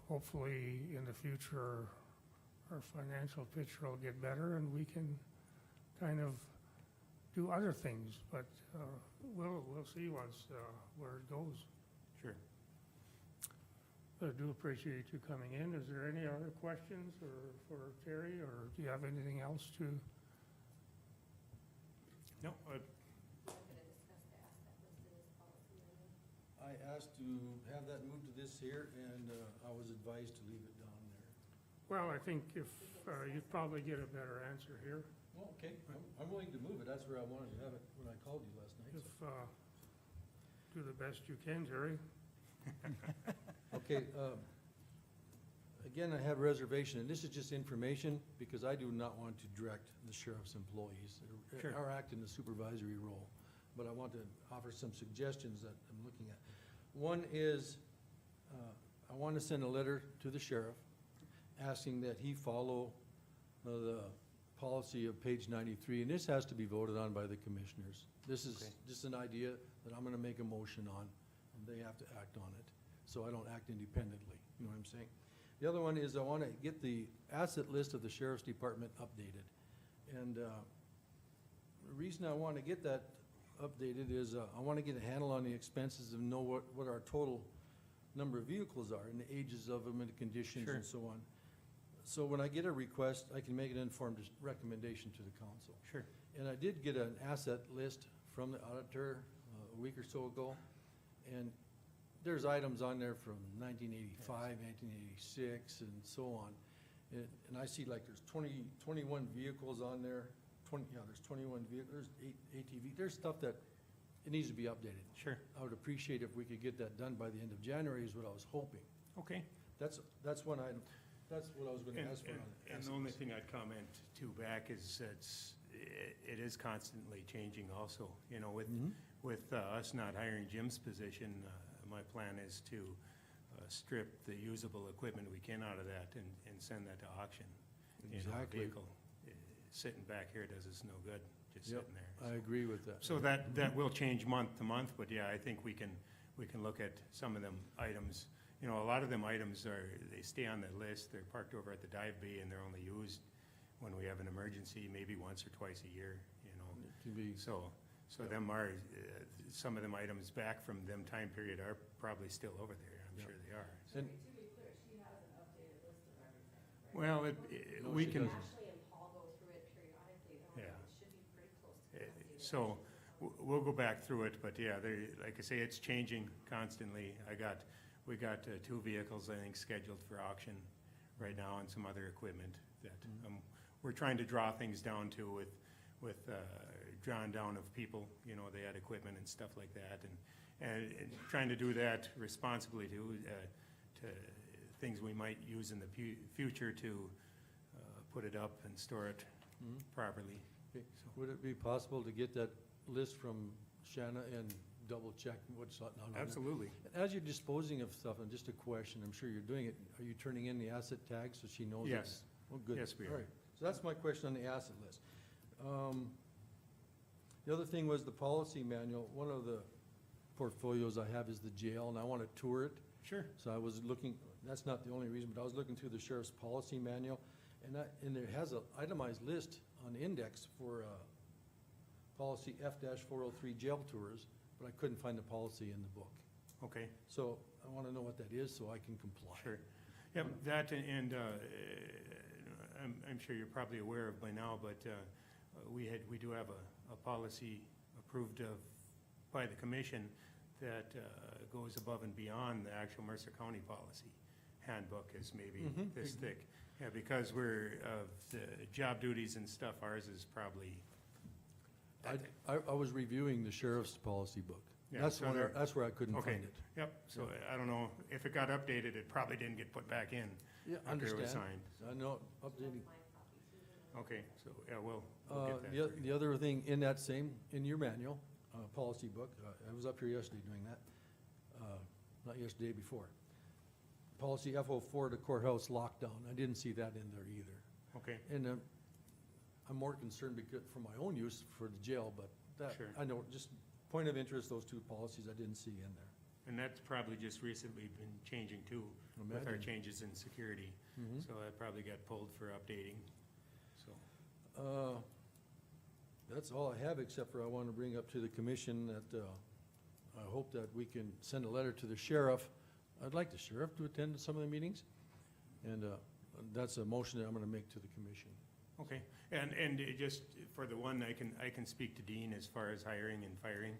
Hopefully, in the future, our financial picture will get better, and we can kind of do other things, but we'll see once where it goes. Sure. I do appreciate you coming in. Is there any other questions for Terry, or do you have anything else to? No, I'm gonna discuss the asset list in this policy manual. I asked to have that moved to this here, and I was advised to leave it down there. Well, I think if, you'd probably get a better answer here. Well, okay, I'm willing to move it. That's where I wanted to have it when I called you last night. If, so. do the best you can, Terry. Okay, again, I have reservation, and this is just information, because I do not want to direct the sheriff's employees Sure. or act in the supervisory role. But I want to offer some suggestions that I'm looking at. One is, I want to send a letter to the sheriff asking that he follow the policy of page 93, and this has to be voted on by the commissioners. This is Okay. just an idea that I'm gonna make a motion on, and they have to act on it, so I don't act independently, you know what I'm saying? The other one is I wanna get the asset list of the sheriff's department updated. And, the reason I wanna get that updated is, I wanna get a handle on the expenses and know what our total number of vehicles are, and the ages of them, and the conditions Sure. and so on. So when I get a request, I can make an informed recommendation to the council. Sure. And I did get an asset list from the auditor a week or so ago, and there's items on there from 1985, 1986, and so on. And I see like there's 21 vehicles on there, there's 21 vehicles, there's 8 ATV, there's stuff that it needs to be updated. Sure. I would appreciate if we could get that done by the end of January is what I was hoping. Okay. That's one item. That's what I was gonna ask for on And the only thing I'd comment to back is it is constantly changing also, you know, with us not hiring Jim's position, my plan is to strip the usable equipment we can out of that and send that to auction. You know, a Exactly. vehicle sitting back here does us no good, just Yep, sitting there. I agree with that. So that will change month to month, but yeah, I think we can look at some of them items. You know, a lot of them items they stay on the list, they're parked over at the dive bay and they're only used when we have an emergency, maybe once or twice a year, you know. It can be, So them are, some of them items back from them time period are probably still over there, I'm Yeah. sure they are. and, To be clear, she has an updated list of everything, right? Well, No, we she can, doesn't. Ashley and Paul go through it periodically, though, Yeah. and it should be pretty close to the updated. so we'll go back through it, but yeah, like I say, it's changing constantly. We got 2 vehicles, I think, scheduled for auction right now and some other equipment that, we're trying to draw things down to with drawing down of people, you know, they had equipment and stuff like that, and trying to do that responsibly too, to things we might use in the future to put it up and store it Mhm. properly. Okay. Would it be possible to get that list from Shanna and double check what's not on there? Absolutely. As you're disposing of stuff, and just a question, I'm sure you're doing it, are you turning in the asset tag so she knows? Yes. Oh, good. Yes, we are. All right. So that's my question on the asset list. The other thing was the policy manual. One of the portfolios I have is the jail, and I want to tour it. Sure. So I was looking, that's not the only reason, but I was looking through the sheriff's policy manual, and it has an itemized list on the index for policy F-403 jail tours, but I couldn't find the policy in the book. Okay. So I want to know what that is so I can comply. Sure. Yep, that and I'm sure you're probably aware of by now, but we do have a policy approved of by the commission that goes above and beyond the actual Mercer County policy. Handbook is maybe this thick. Yeah, because we're, of the job duties and stuff, ours is probably that thick. I was reviewing the sheriff's policy book. Yeah, That's so one, there- that's where I couldn't Okay. find it. Yep, so I don't know, if it got updated, it probably didn't get put back in Yeah, after it was understand. signed. I know, updating. That's my copy too. Okay, so, yeah, we'll get that. for you. The other thing in that same, in your manual, policy book, I was up here yesterday doing that, not yesterday, before. Policy F-04, the courthouse lockdown, I didn't see that in there either. Okay, And I'm more concerned because, for my own use for the jail, but that, Sure. I know, just point of interest, those 2 policies I didn't see in there. and that's probably just recently been changing too, with our Imagine. changes in security. Mhm. So that probably got pulled for updating, so. That's all I have, except for I want to bring up to the commission that I hope that we can send a letter to the sheriff. I'd like the sheriff to attend some of the meetings, and that's a motion that I'm going to make to the commission. Okay, and it just for the one, I can speak to Dean as far as hiring and firing.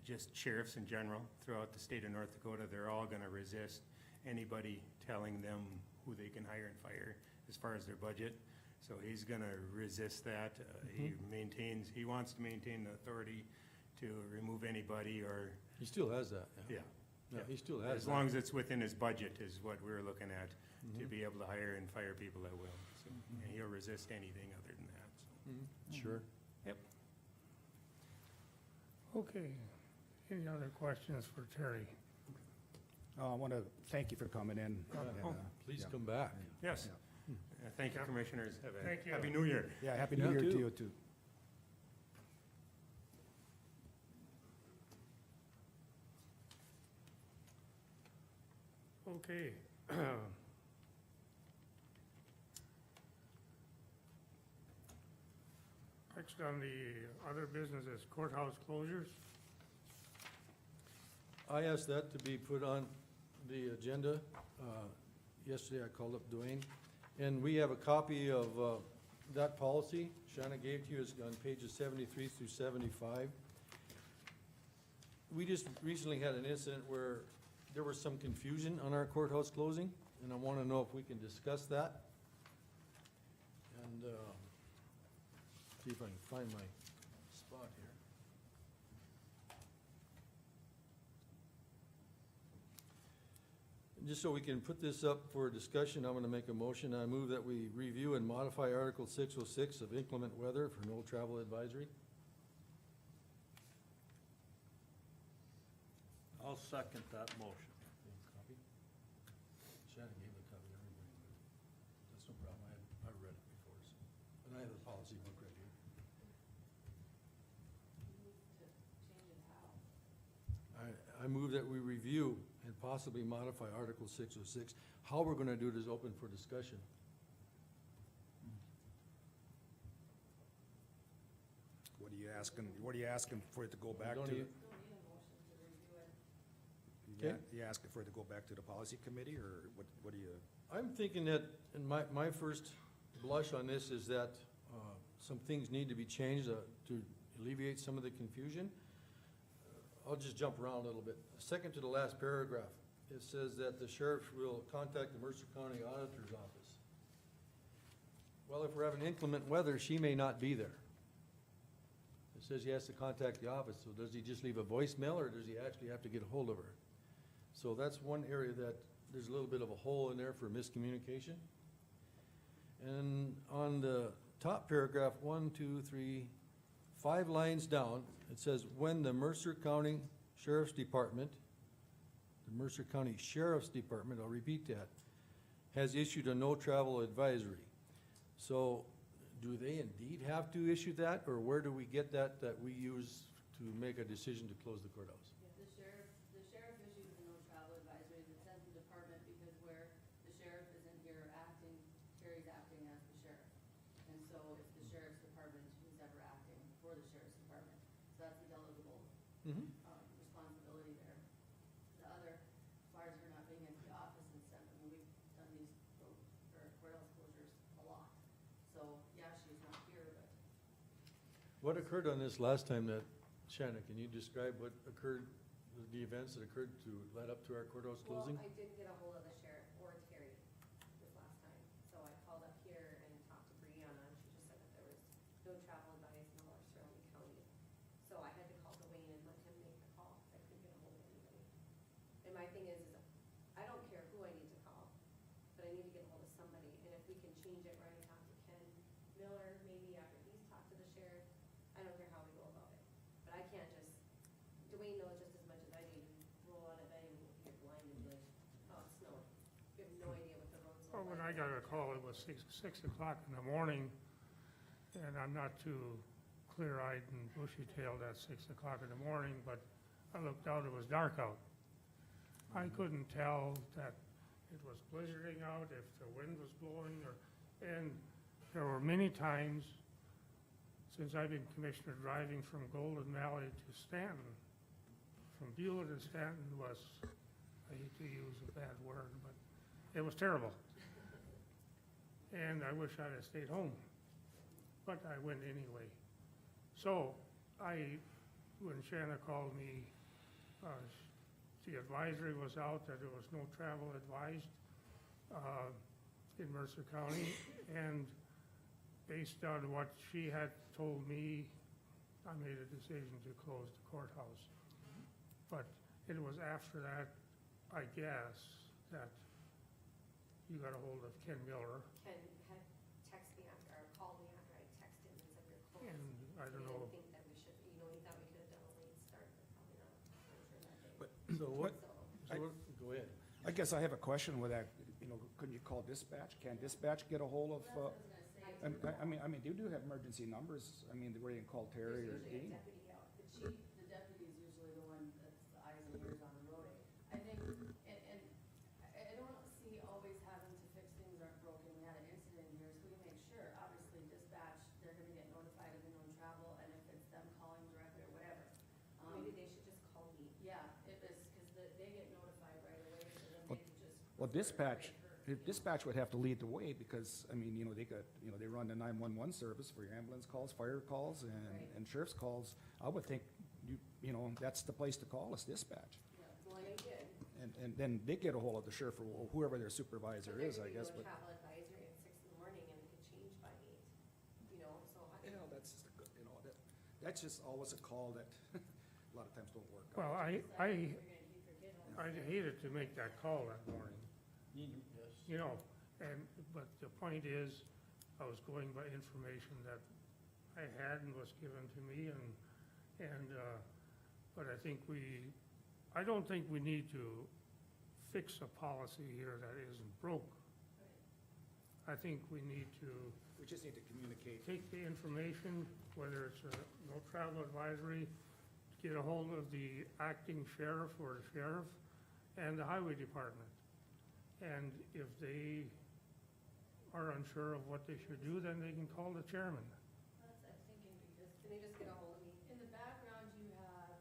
Just sheriffs in general throughout the state of North Dakota, they're all gonna resist anybody telling them who they can hire and fire as far as their budget. So he's gonna resist that. He wants to maintain the authority to remove anybody or, He still has that, yeah. yeah. Yeah, he still has As that. long as it's within his budget is what we're looking at, to Mhm. be able to hire and fire people that will. So, and he'll resist anything other than that, so. Mhm. Sure. Okay. Any other questions for Terry? I want to thank you for coming in. Oh, Please Yeah. come back. Yes. Thank you, Yeah. commissioners. Have a Thank you. happy New Year. Yeah, Happy Yeah, New Year to too. you too. Okay. Next on the other business is courthouse closures. I asked that to be put on the agenda. Yesterday, I called up Dwayne, and we have a copy of that policy. Shanna gave to you, it's on pages 73 through 75. We just recently had an incident where there was some confusion on our courthouse closing, and I want to know if we can discuss that. And see if I can find my spot here. just so we can put this up for discussion, I'm gonna make a motion. I move that we review and modify Article 606 of inclement weather for no travel advisory. I'll second that motion. Copy. Shannon gave a copy to everybody, but that's no problem. I read it before, so. And I have the policy book right here. To change it how? I move that we review and possibly modify Article 606. How we're gonna do it is open for discussion. What are you asking for it to go back Don't to? need- Don't need a motion to review it. Okay. You asking for it to go back to the policy committee, or what do you? I'm thinking that, and my first blush on this is that some things need to be changed to alleviate some of the confusion. I'll just jump around a little bit. Second to the last paragraph, it says that the sheriff will contact the Mercer County Auditor's Office. Well, if we're having inclement weather, she may not be there. It says he has to contact the office, so does he just leave a voicemail, or does he actually have to get a hold of her? So that's one area that there's a little bit of a hole in there for miscommunication. And on the top paragraph, 1, 2, 3, 5 lines down, it says, when the Mercer County Sheriff's Department, I'll repeat that, has issued a no travel advisory. So do they indeed have to issue that, or where do we get that we use to make a decision to close the courthouse? The sheriff issues a no travel advisory that says the department, because where the sheriff isn't here acting, Terry's acting as the sheriff. And so it's the sheriff's department who's ever acting for the sheriff's department. So that's a delegable, responsibility there. The other, as far as her not being in the office and stuff, I mean, we've done these courthouse closures a lot. So, yeah, she's not here, but What occurred on this last time that, Shannon, can you describe what occurred, the events that occurred to lead up to our courthouse closing? Well, I didn't get a hold of the sheriff or Terry this last time, so I called up here and talked to Brianna, and she just said that there was no travel advice, no or surrounding county. So I had to call Dwayne and let him make the call, because I couldn't get a hold of anybody. And my thing is I don't care who I need to call, but I need to get a hold of somebody, and if we can change it where I talk to Ken Miller, maybe after he's talked to the sheriff, I don't care how we go about it. But I can't just, Dwayne knows just as much as I do, roll out of bed and you're blind and be like, oh, it's snowing. You have no idea what the roads look Well, like. when I got a call, it was six o'clock in the morning, and I'm not too clear-eyed and bushy-tailed at 6 o'clock in the morning, but I looked out, it was dark out. I couldn't tell that it was blizzarding out, if the wind was blowing, and there were many times since I've been commissioner driving from Golden Valley to Stanton. From Beulah to Stanton was, I hate to use a bad word, but it was terrible. And I wish I'd have stayed home, but I went anyway. So when Shanna called me, the advisory was out that there was no travel advised in Mercer County, and based on what she had told me, I made a decision to close the courthouse. But it was after that, I guess, that you got a hold of Ken Miller, Ken had texted me after, or called me after I texted him and said you're closed. and I don't He know, didn't think that we should, he thought we could have done a late start, but probably not, for sure that day. But So what, So, go ahead. I guess I have a question with that, couldn't you call dispatch? Can dispatch get a hold of, that's what I was gonna say. I mean, they do have emergency numbers, where you can call Terry or there's usually Dean. a deputy out. But the deputy's usually the one that's the eyes and ears on the road. I think, and I don't see always having to fix things that aren't broken. We had an incident here, so we make sure, obviously dispatch, they're gonna get notified of the known travel, and if it's them calling directly or whatever. Maybe they should just call me. Yeah, it is, cause they get notified right away, so then Well- they just. Well, dispatch would have to lead the way, because, they run the 911 service for your ambulance calls, fire calls, Right. and sheriff's calls. I would think, that's the place to call, is dispatch. Yeah, well, they did. And then they get a hold of the sheriff or whoever their supervisor But there is, I could be guess, no but. travel advisory at 6 in the morning and it could change by 8, so I. That's just, that's just always a call that a lot of times don't work out. well, Decide if you're gonna keep your kid home I hated to make that call that morning, Yes. you know, but the point is, I was going by information that I had and was given to me, but I don't think we need to fix a policy here that isn't broke. I think we need to We just need to communicate. take the information, whether it's a no travel advisory, get a hold of the acting sheriff or the sheriff and the highway department. And if they are unsure of what they should do, then they can call the chairman. That's, I'm thinking, because Can they just get a hold of me? in the background, you have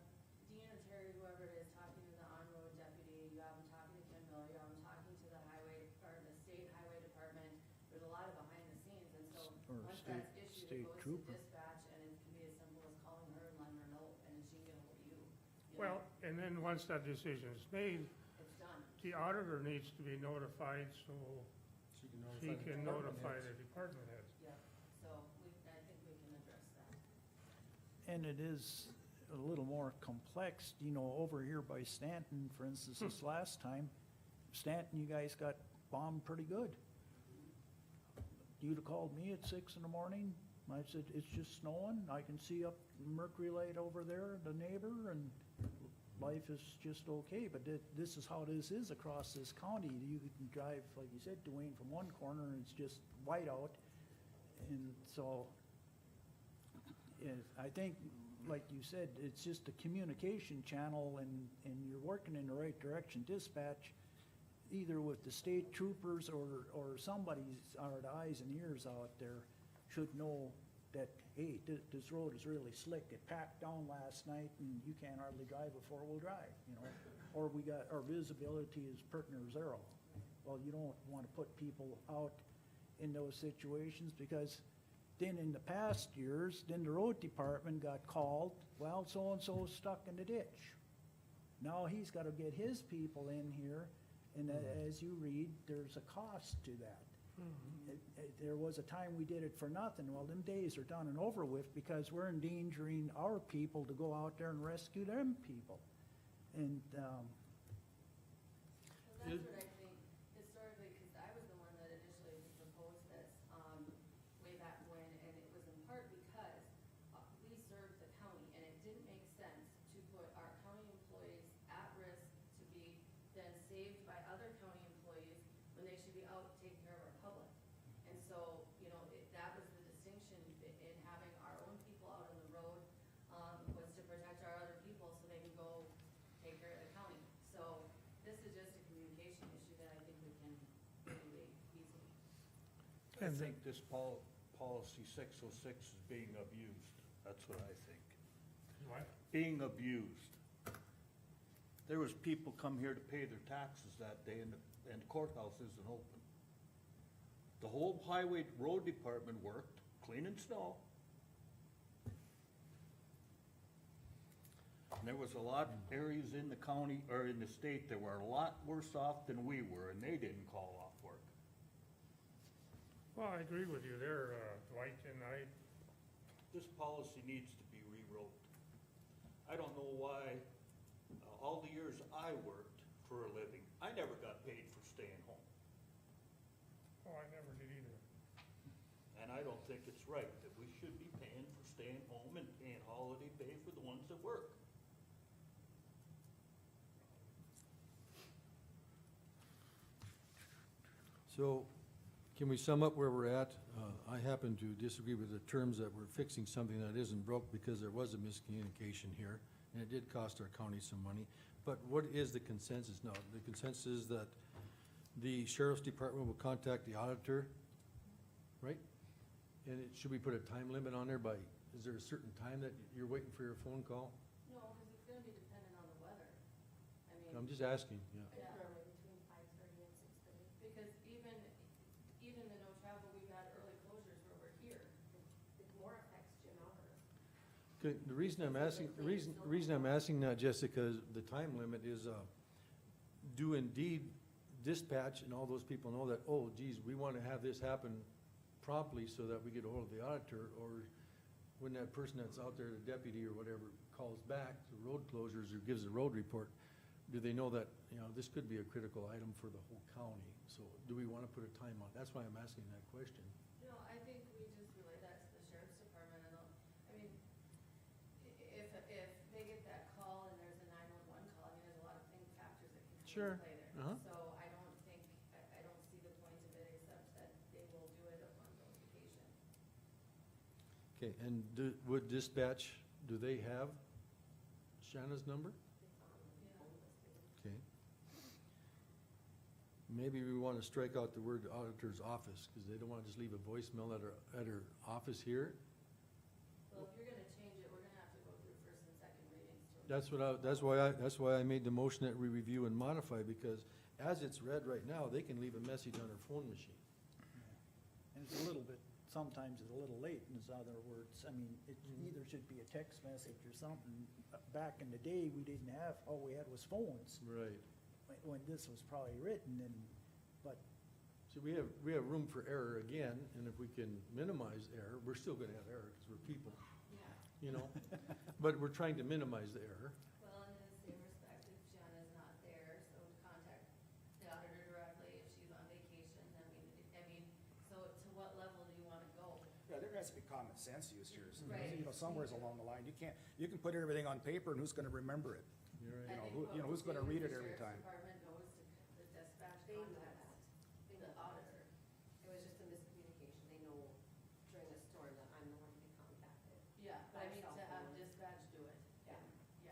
Dean or Terry, whoever it is, talking to the on-road deputy, you have them talking to Kim Miller, you have them talking to the highway, or the state highway department. There's a lot of behind the scenes, and so Or once state- that's issued, state it goes to trooper. dispatch, and it can be as simple as calling her and letting her know, and then she can get ahold of you. You know, Well, and then once that decision is made, It's done. the auditor needs to be notified, so she can notify heads. the department heads. Yep, so I think we can address that. And it is a little more complex, you know, over here by Stanton, for instance, this last time, Stanton, you guys got bombed pretty good. You'd have called me at 6 in the morning, I said, it's just snowing, I can see up Mercury Light over there, the neighbor, and life is just okay, but this is how this is across this county. You can drive, like you said, Dwayne, from one corner, and it's just white out, and so, I think, like you said, it's just a communication channel, and you're working in the right direction. Dispatch, either with the state troopers or somebody's, or the eyes and ears out there, should know that, hey, this road is really slick. It packed down last night, and you can't hardly drive a four-wheel drive, you know? Or our visibility is pert near zero. Well, you don't wanna put people out in those situations, because then in the past years, then the road department got called, well, so-and-so's stuck in the ditch. Now he's gotta get his people in here, and as you read, there's a cost to that. There was a time we did it for nothing. Well, them days are done and over with, because we're endangering our people to go out there and rescue them people. And, Well, that's what I think historically, because I was the one that initially proposed this, way back when, and it was in part because we served the county, and it didn't make sense to put our county employees at risk to be then saved by other county employees when they should be out taking care of our public. And so, you know, that was the distinction in having our own people out on the road, was to protect our other people so they can go take care of the county. So this is just a communication issue that I think we can mitigate easily. I think this policy 606 is being abused. That's what I think. What? Being abused. There was people come here to pay their taxes that day, and the courthouse isn't open. The whole highway road department worked, cleaning snow. And there was a lot of areas in the county, or in the state, that were a lot worse off than we were, and they didn't call off work. Well, I agree with you there, Dwight, and This policy needs to be rewrote. I don't know why, all the years I worked for a living, I never got paid for staying home. I never did either. And I don't think it's right that we should be paying for staying home and paying holiday pay for the ones that work. So, can we sum up where we're at? I happen to disagree with the terms that we're fixing something that isn't broke, because there was a miscommunication here, and it did cost our county some money. But what is the consensus now? The consensus is that the sheriff's department will contact the auditor, right? And should we put a time limit on there by, is there a certain time that you're waiting for your phone call? No, because it's gonna be dependent on the weather. I mean. I'm just asking, yeah. Yeah. Normally between 5:30 and 6:30. Because even the no travel, we've had early closures where we're here. It more affects Jim Albert. Okay, the reason I'm asking, the reason I'm asking that, Jessica, is the time limit is, do indeed dispatch and all those people know that, oh geez, we wanna have this happen promptly so that we get ahold of the auditor, or when that person that's out there, the deputy or whatever, calls back the road closures or gives a road report, do they know that, you know, this could be a critical item for the whole county? So do we wanna put a time on? That's why I'm asking that question. No, I think we just relay that to the sheriff's department, and I mean, if they get that call and there's a 911 call, I mean, there's a lot of factors that can come Sure. into play there. Uh-huh. So I don't think, I don't see the point of it, except that they will do it upon notification. Okay, and would dispatch, do they have Shanna's number? Okay. Maybe we wanna strike out the word auditor's office, cause they don't wanna just leave a voicemail at her office here. Well, if you're gonna change it, we're gonna have to go through first and second readings to. That's why I made the motion that we review and modify, because as it's read right now, they can leave a message on her phone machine. And it's a little bit, sometimes it's a little late, in other words. I mean, it either should be a text message or something. Back in the day, we didn't have, all we had was phones, Right. when this was probably written, and, but, So we have room for error again, and if we can minimize error, we're still gonna have error, cause we're people, Yeah. you know? But we're trying to minimize the error. Well, in the same respect, if Shanna's not there, so to contact the auditor directly if she's on vacation, I mean, so to what level do you wanna go? Yeah, there has to be common sense used here. So, Right. You know, somewheres along the line, you can put everything on paper and who's gonna remember it? You're You right. know, I think who- what you know, who's we'll gonna do read is it the every sheriff's time? Department knows to the dispatch They know contact that. They the know that. auditor. It was just a miscommunication. They know during a storm that I'm the one to be contacted. Yeah, but I By mean, cell to have phone. dispatch do it. Yeah.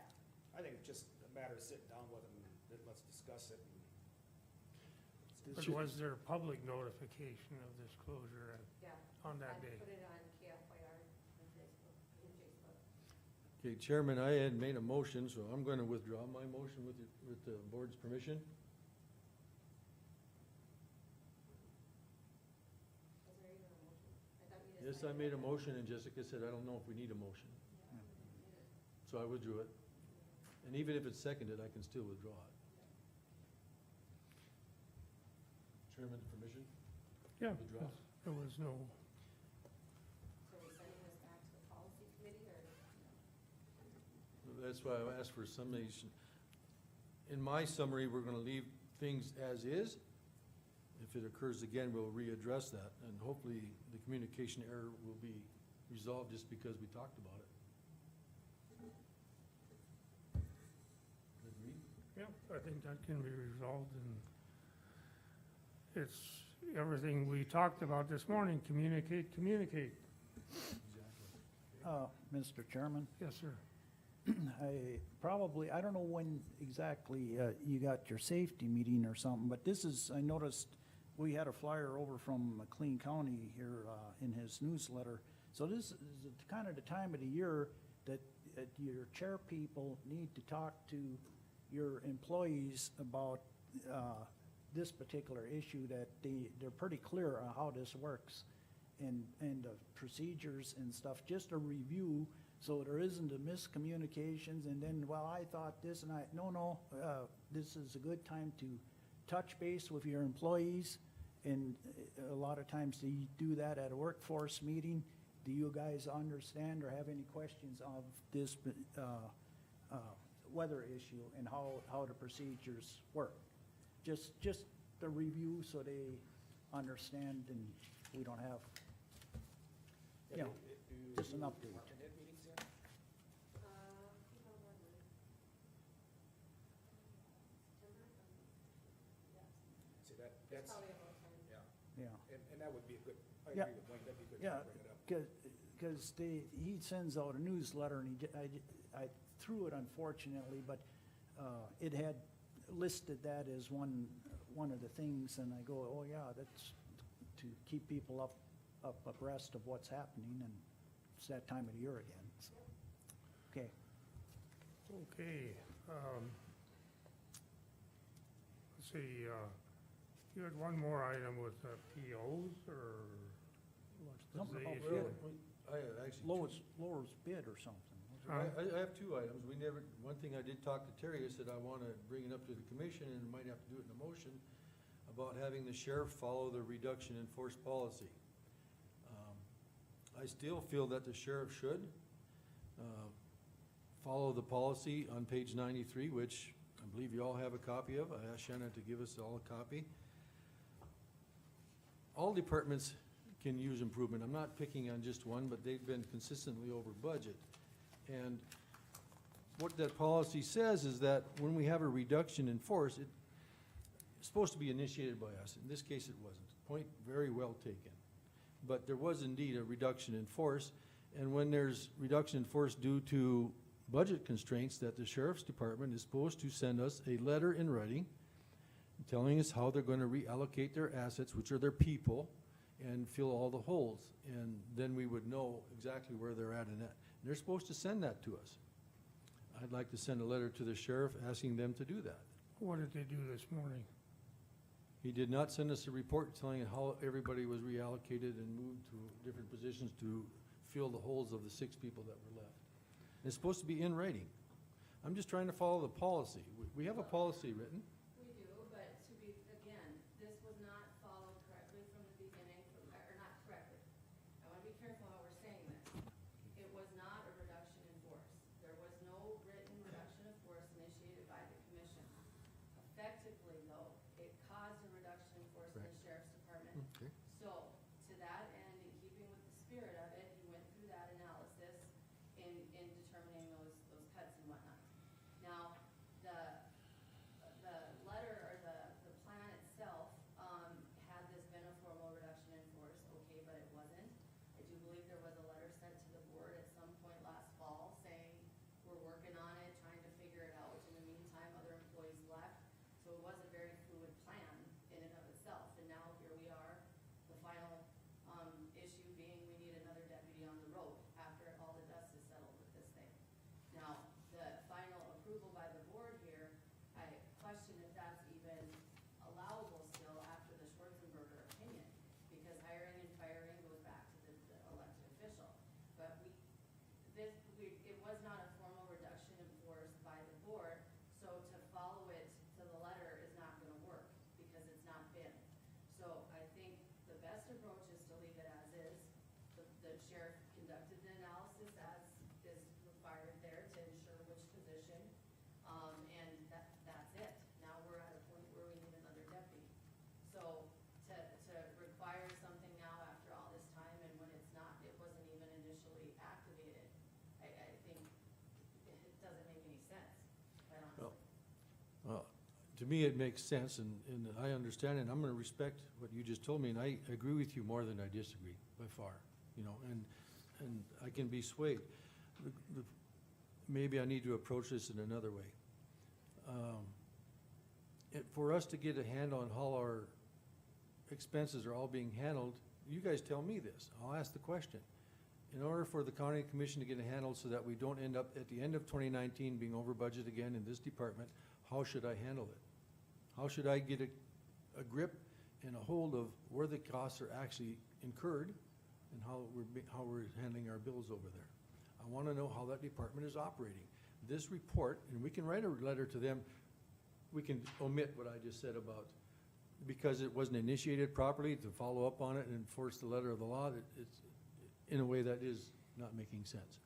Yeah. I think it's just a matter of sitting down with them and let's discuss it. And But was there public notification of this closure Yeah. on that I day? put it on KFYR on Facebook, in Facebook. Okay, Chairman, I had made a motion, so I'm gonna withdraw my motion with the board's permission. Was there even a motion? I thought we Yes, I decided made a that- motion, and Jessica said, I don't know if we need a motion, so I withdrew it. And even if it's seconded, I can still withdraw it. Chairman's permission? Yeah, Withdraw? there was no, So we're sending this back to the policy committee or? That's why I asked for summation. In my summary, we're gonna leave things as is. If it occurs again, we'll readdress that, and hopefully the communication error will be resolved just because we talked about it. Agree? yeah, I think that can be resolved, and it's everything we talked about this morning, communicate. Exactly. Mr. Chairman, Yes, sir. I don't know when exactly you got your safety meeting or something, but this is, I noticed, we had a flyer over from McLean County here in his newsletter. So this is kind of the time of the year that your chair people need to talk to your employees about this particular issue, that they're pretty clear on how this works and the procedures and stuff, just a review, so there isn't a miscommunications, and then, well, I thought this, and no, this is a good time to touch base with your employees, and a lot of times they do that at a workforce meeting. Do you guys understand or have any questions of this weather issue and how the procedures work? Just the review so they understand and we don't have, you know, just an update. Department head meetings yet? Keep on one with. September? See, It's that's, probably about time. yeah, Yeah. and that would be a good, I Yeah. agree with Wayne, that'd be a good Yeah, to bring it up. Because he sends out a newsletter, and I threw it unfortunately, but it had listed that as one of the things, and I go, oh yeah, that's to keep people abreast of what's happening, and it's that time of the year again, so. Okay, Okay, let's see, you had one more item with POs, or what's Something the about issue? really- I actually. lowest bid or something. Huh? I have two items. One thing I did talk to Terry, I said I wanna bring it up to the commission, and might have to do it in a motion, about having the sheriff follow the reduction in force policy. I still feel that the sheriff should follow the policy on page 93, which I believe you all have a copy of. I asked Shannon to give us all a copy. All departments can use improvement. I'm not picking on just one, but they've been consistently over budget. And what that policy says is that when we have a reduction in force, it's supposed to be initiated by us. In this case, it wasn't. Point very well taken. But there was indeed a reduction in force, and when there's reduction in force due to budget constraints, that the sheriff's department is supposed to send us a letter in writing telling us how they're gonna reallocate their assets, which are their people, and fill all the holes. And then we would know exactly where they're at in that. And they're supposed to send that to us. I'd like to send a letter to the sheriff asking them to do that. What did they do this morning? He did not send us a report telling how everybody was reallocated and moved to different positions to fill the holes of the 6 people that were left. And it's supposed to be in writing. I'm just trying to follow the policy. We have a policy written. We do, but to be, again, this was not followed correctly from the beginning, or not correctly. I wanna be careful how we're saying this. It was not a reduction in force. There was no written reduction of force initiated by the commission. Effectively, though, it caused a reduction in force in the sheriff's department. Okay. So, to that end, in keeping with the spirit of it, he went through that analysis in determining those cuts and whatnot. Now, the letter or the plan itself, had this been a formal reduction in force, okay, but it wasn't. I do believe there was a letter sent to the board at some point last fall saying, we're working on it, trying to figure it out. In the meantime, other employees left. So it was a very fluid plan in and of itself. And now here we are, the final, issue being we need another deputy on the road after all the dust is settled with this thing. Now, the final approval by the board here, I question if that's even allowable still after the Schwarzenberger opinion, because hiring and firing goes back to the elected official. But it was not a formal reduction in force by the board, so to follow it to the letter is not gonna work, because it's not been. So I think the best approach is to leave it as is. The sheriff conducted the analysis as is required there to ensure which position, and that's it. Now we're at a point where we need another deputy. So to require something now after all this time, and when it's not, it wasn't even initially activated, I think it doesn't make any sense, quite honestly. To me, it makes sense, and I understand, and I'm gonna respect what you just told me, and I agree with you more than I disagree, by far, you know, and I can be swayed. Maybe I need to approach this in another way. For us to get a handle on how our expenses are all being handled, you guys tell me this, I'll ask the question. In order for the county commission to get a handle so that we don't end up at the end of 2019 being over budget again in this department, how should I handle it? How should I get a grip and a hold of where the costs are actually incurred and how we're handling our bills over there? I want to know how that department is operating. This report, and we can write a letter to them, we can omit what I just said about, because it wasn't initiated properly, to follow up on it and enforce the letter of the law, it's in a way that is not making sense.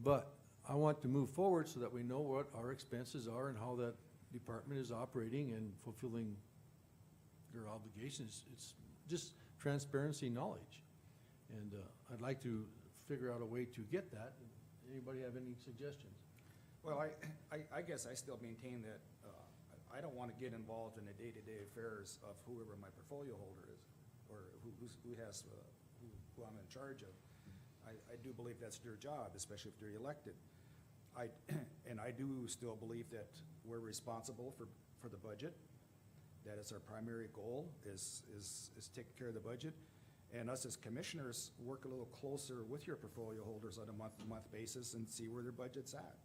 But I want to move forward so that we know what our expenses are and how that department is operating and fulfilling their obligations. It's just transparency knowledge. And I'd like to figure out a way to get that. Anybody have any suggestions? Well, I guess I still maintain that I don't want to get involved in the day-to-day affairs of whoever my portfolio holder is, or who I'm in charge of. I do believe that's their job, especially if they're elected. And I do still believe that we're responsible for the budget. That is our primary goal, is taking care of the budget. And us as commissioners work a little closer with your portfolio holders on a month-to-month basis and see where their budget's at.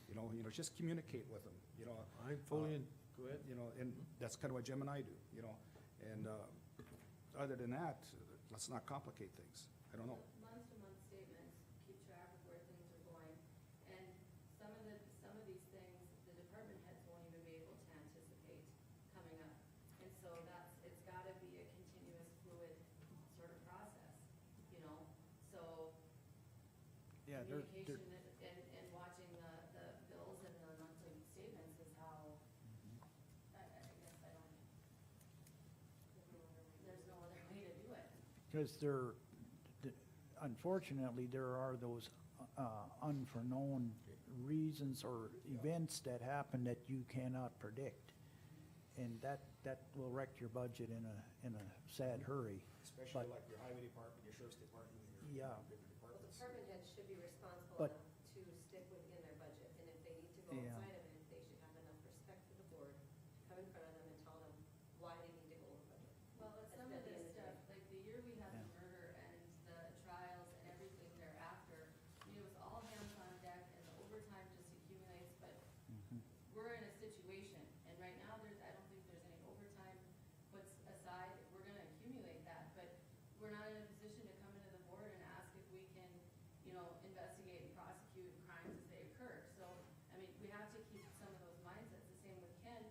You know, just communicate with them, you know. I'm fully in, go ahead. You know, and that's kind of what Jim and I do, you know. And other than that, let's not complicate things. I don't know. Month-to-month statements, keep track of where things are going. And some of these things, the department heads won't even be able to anticipate coming up. And so it's gotta be a continuous fluid sort of process, you know? So Yeah, communication and watching the bills and the monthly statements is because unfortunately, there are those unforeknown reasons or events that happen that you cannot predict. And that will wreck your budget in a sad hurry. Especially like your highway department, your sheriff's department, and your Yeah. bigger Well, departments. department heads should be responsible But- enough to stick within their budget, and if they need to go Yeah. outside of it, they should have enough respect for the board to come in front of them and tell them why they need to go over budget. Well, it's That's some at of the end this of the day. stuff, like the year we had the Yeah. murder and the trials and everything thereafter, I mean, it was all hands on deck and the overtime just accumulates, but we're in a situation, and right now, I don't think there's any overtime put aside, we're gonna accumulate that, but we're not in a position to come into the board and ask if we can, investigate and prosecute crimes as they occur. So, I mean, we have to keep some of those mindsets, the same with Ken,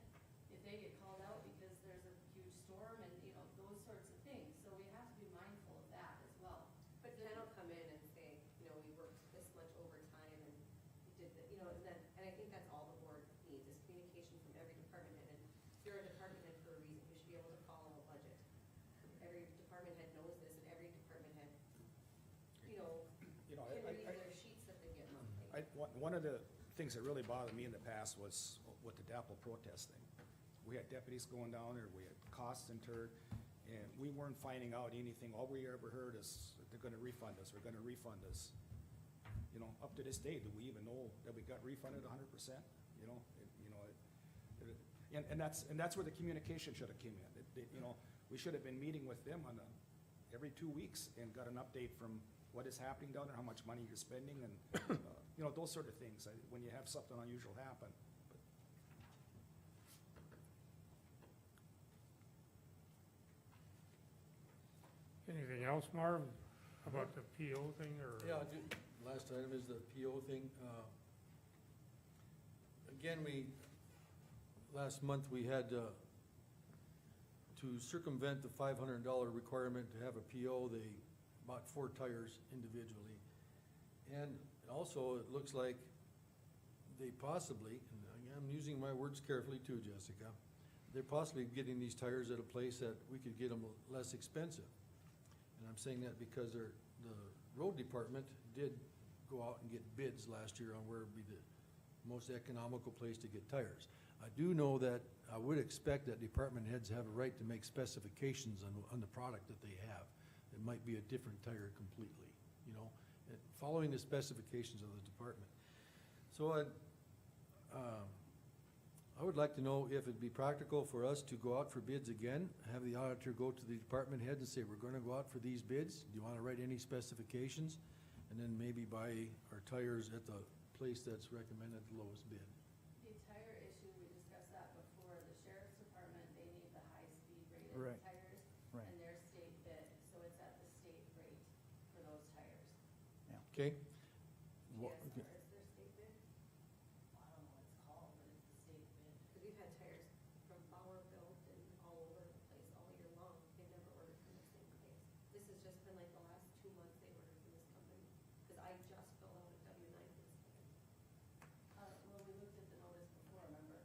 if they get called out because there's a huge storm and, those sorts of things, so we have to be mindful of that as well. But Ken will come in and say, we worked this much overtime and we did the, and I think that's all the board needs, is communication from every department head. And you're a department head for a reason, you should be able to follow a budget. Every department head knows this, and every department head, can read their sheets that they get monthly. One of the things that really bothered me in the past was with the DAPL protest thing. We had deputies going down there, we had costs incurred, and we weren't finding out anything. All we ever heard is that they're gonna refund us, Up to this day, do we even know that we got refunded 100%? And that's where the communication should have came in. We should have been meeting with them every 2 weeks and got an update from what is happening down there, how much money you're spending, and, those sort of things, when you have something unusual happen. Anything else, Marv, about the PO thing, or? Yeah, last item is the PO thing. Again, last month, we had to circumvent the $500 requirement to have a PO, they bought 4 tires individually. And also, it looks like they possibly, and I'm using my words carefully too, Jessica, they're possibly getting these tires at a place that we could get them less expensive. And I'm saying that because the road department did go out and get bids last year on where would be the most economical place to get tires. I do know that I would expect that department heads have a right to make specifications on the product that they have. It might be a different tire completely, following the specifications of the department. So I would like to know if it'd be practical for us to go out for bids again, have the auditor go to the department head and say, we're gonna go out for these bids, do you wanna write any specifications? And then maybe buy our tires at the place that's recommended the lowest bid. The tire issue, we discussed that before, the sheriff's department, they need the high-speed rated Right. tires. Right. And their state bid, so it's at the state rate for those tires. Okay? Yes, or is their state bid? I don't know what it's called, but it's the state bid. Because we've had tires from Bauer built and all over the place all year long, they've never ordered from the same place. This has just been like the last 2 months they ordered from this company, because I just filled out a W-9 for this company. Well, we looked at the notice before, remember?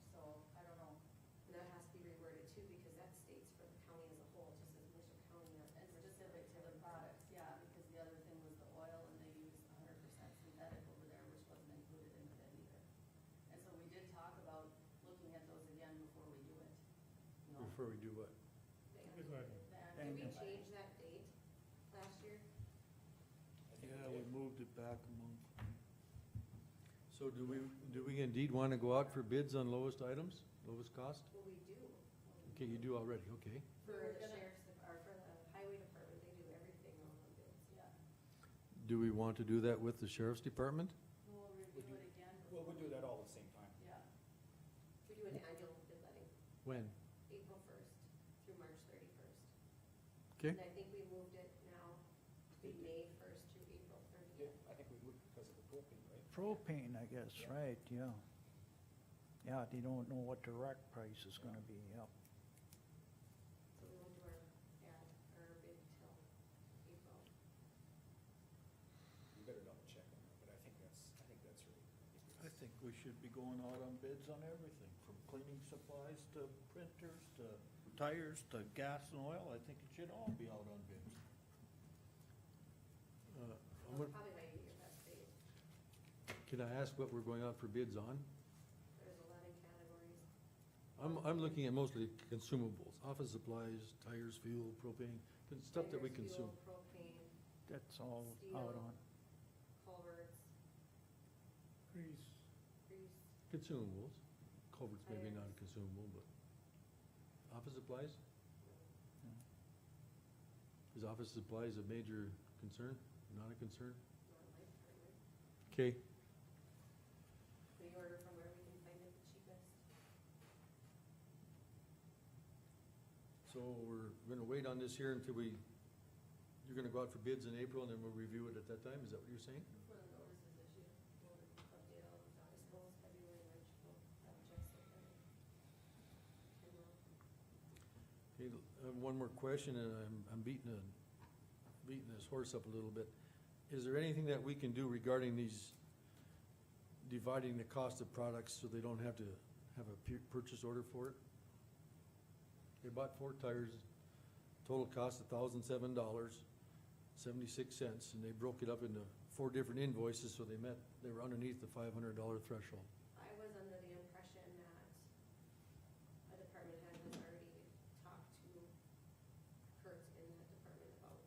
So, I don't know. And that has to be reworded too, because that states for the county as a whole, just as Mercer County. And specific to the products, yeah, because the other thing was the oil and they used 100% synthetic over there, which wasn't included in the bid either. And so we did talk about looking at those again before we do it. Before we do what? Good luck. Did we change that date last year? Yeah, we moved it back a month. So do we indeed wanna go out for bids on lowest items, lowest cost? Well, we do. Okay, you do already, okay. For We're the gonna- sheriff's, or for the highway department, they do everything on the bids. Yeah, Do we want to do that with the sheriff's department? we'll review it again. Well, we do that all at the same time. Yeah, We do an annual bid letting, When? April 1st through March 31st. Okay, And I think we moved it now to be May 1st through April 30th. I think we would because of the propane, right? Propane, I guess, right, yeah. Yeah, they don't know what the rack price is gonna be, yeah. So we won't do our bid till April. You better double check on that, but I think that's right. I think we should be going out on bids on everything, from cleaning supplies to printers to tires to gas and oil. I think it should all be out on bids. What- Probably how you get your best bait. Can I ask what we're going out for bids on? There's 11 categories. I'm looking at mostly consumables, office supplies, tires, fuel, propane, stuff that we Tires, consume. fuel, propane, That's all Steel. out on. culverts, Grease. grease. Consumables, culverts maybe not a Tires. consumable, but office supplies? Is office supplies a major concern, not a concern? Not in my department. Okay, We order from where we can find it the cheapest. so we're gonna wait on this here until you're gonna go out for bids in April and then we'll review it at that time, is that what you're saying? Before the notice is issued, we'll update all the I suppose February, March, we'll have checks like that. And we'll Okay, one more question, and I'm beating this horse up a little bit. Is there anything that we can do regarding these, dividing the cost of products so they don't have to have a purchase order for it? They bought 4 tires, total cost $1,007.76, and they broke it up into 4 different invoices, so they were underneath the $500 threshold. I was under the impression that a department head has already talked to Kurt in that department about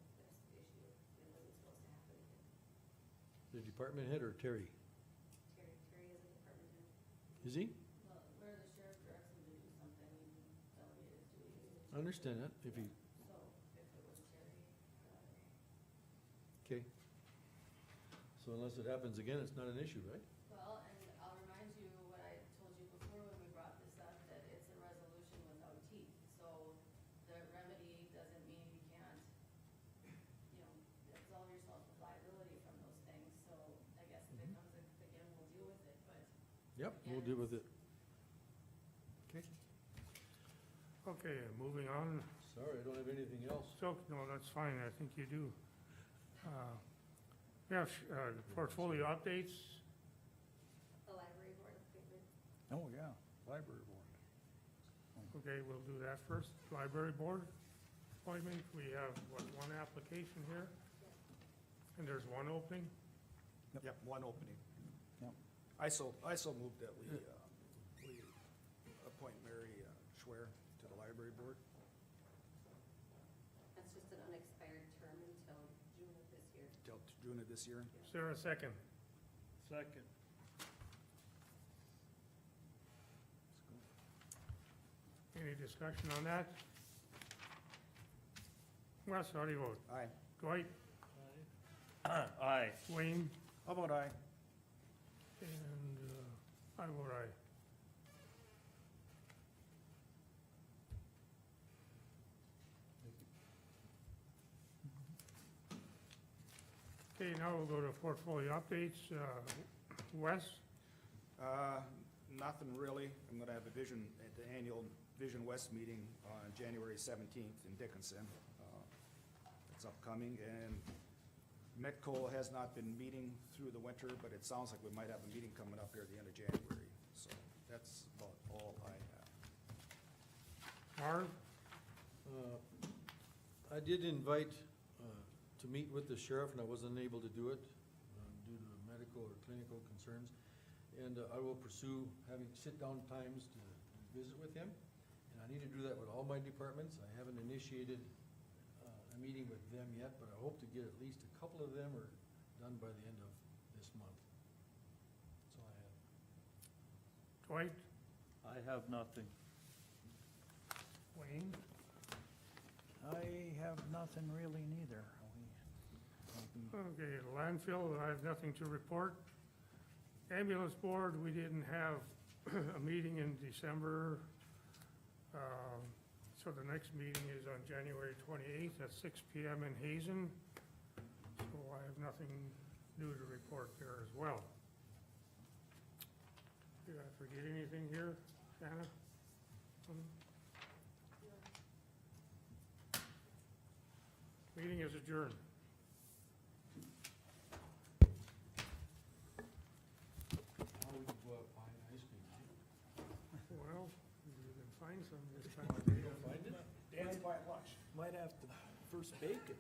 this issue. It wasn't supposed to happen again. The department head or Terry? Terry is a department head. Is he? Well, where the sheriff directs him to do something, he can delegate his duties. I understand that, if he, So if it was Terry, okay. So unless it happens again, it's not an issue, right? well, and I'll remind you what I told you before when we brought this up, that it's a resolution without teeth. So the remedy doesn't mean you can't, absolve yourself of liability from those things. So I guess if it comes up again, we'll deal with it, but Yep, we'll deal with it. Okay, Okay, moving on. sorry, I don't have anything else. So, no, that's fine, I think you do. We have portfolio updates. The library board appointment. Oh, yeah, library board. Okay, we'll do that first. Library board appointment, we have, one application here? And there's one opening? Yep, one opening. Yep. I so moved that we appoint Mary Schwer to the library board. That's just an unexpired term until June of this year. Till June of this year. Is there a second? Second. Any discussion on that? Wes, how do you vote? Aye. Dwight? Aye. Wayne? How about I? And I vote aye. Okay, now we'll go to portfolio updates. Wes? Nothing really. I'm gonna have a vision, at the annual Vision West meeting on January 17th in Dickinson. It's upcoming, and Metco has not been meeting through the winter, but it sounds like we might have a meeting coming up here at the end of January. So that's about all I have. Marv? I did invite to meet with the sheriff, and I wasn't able to do it due to medical or clinical concerns. And I will pursue having sit-down times to visit with him. And I need to do that with all my departments. I haven't initiated a meeting with them yet, but I hope to get at least a couple of them are done by the end of this month. That's all I have. Dwight? I have nothing. Wayne? I have nothing really neither. Okay, landfill, I have nothing to report. Ambulance board, we didn't have a meeting in December. So the next meeting is on January 28th at 6 PM in Hazen. So I have nothing new to report there as well. Did I forget anything here, Shanna? Meeting is adjourned. Now we can go out buying ice cream. Well, you can find some this time of day. Find it? Dan's buying lunch. Might have to first bake it.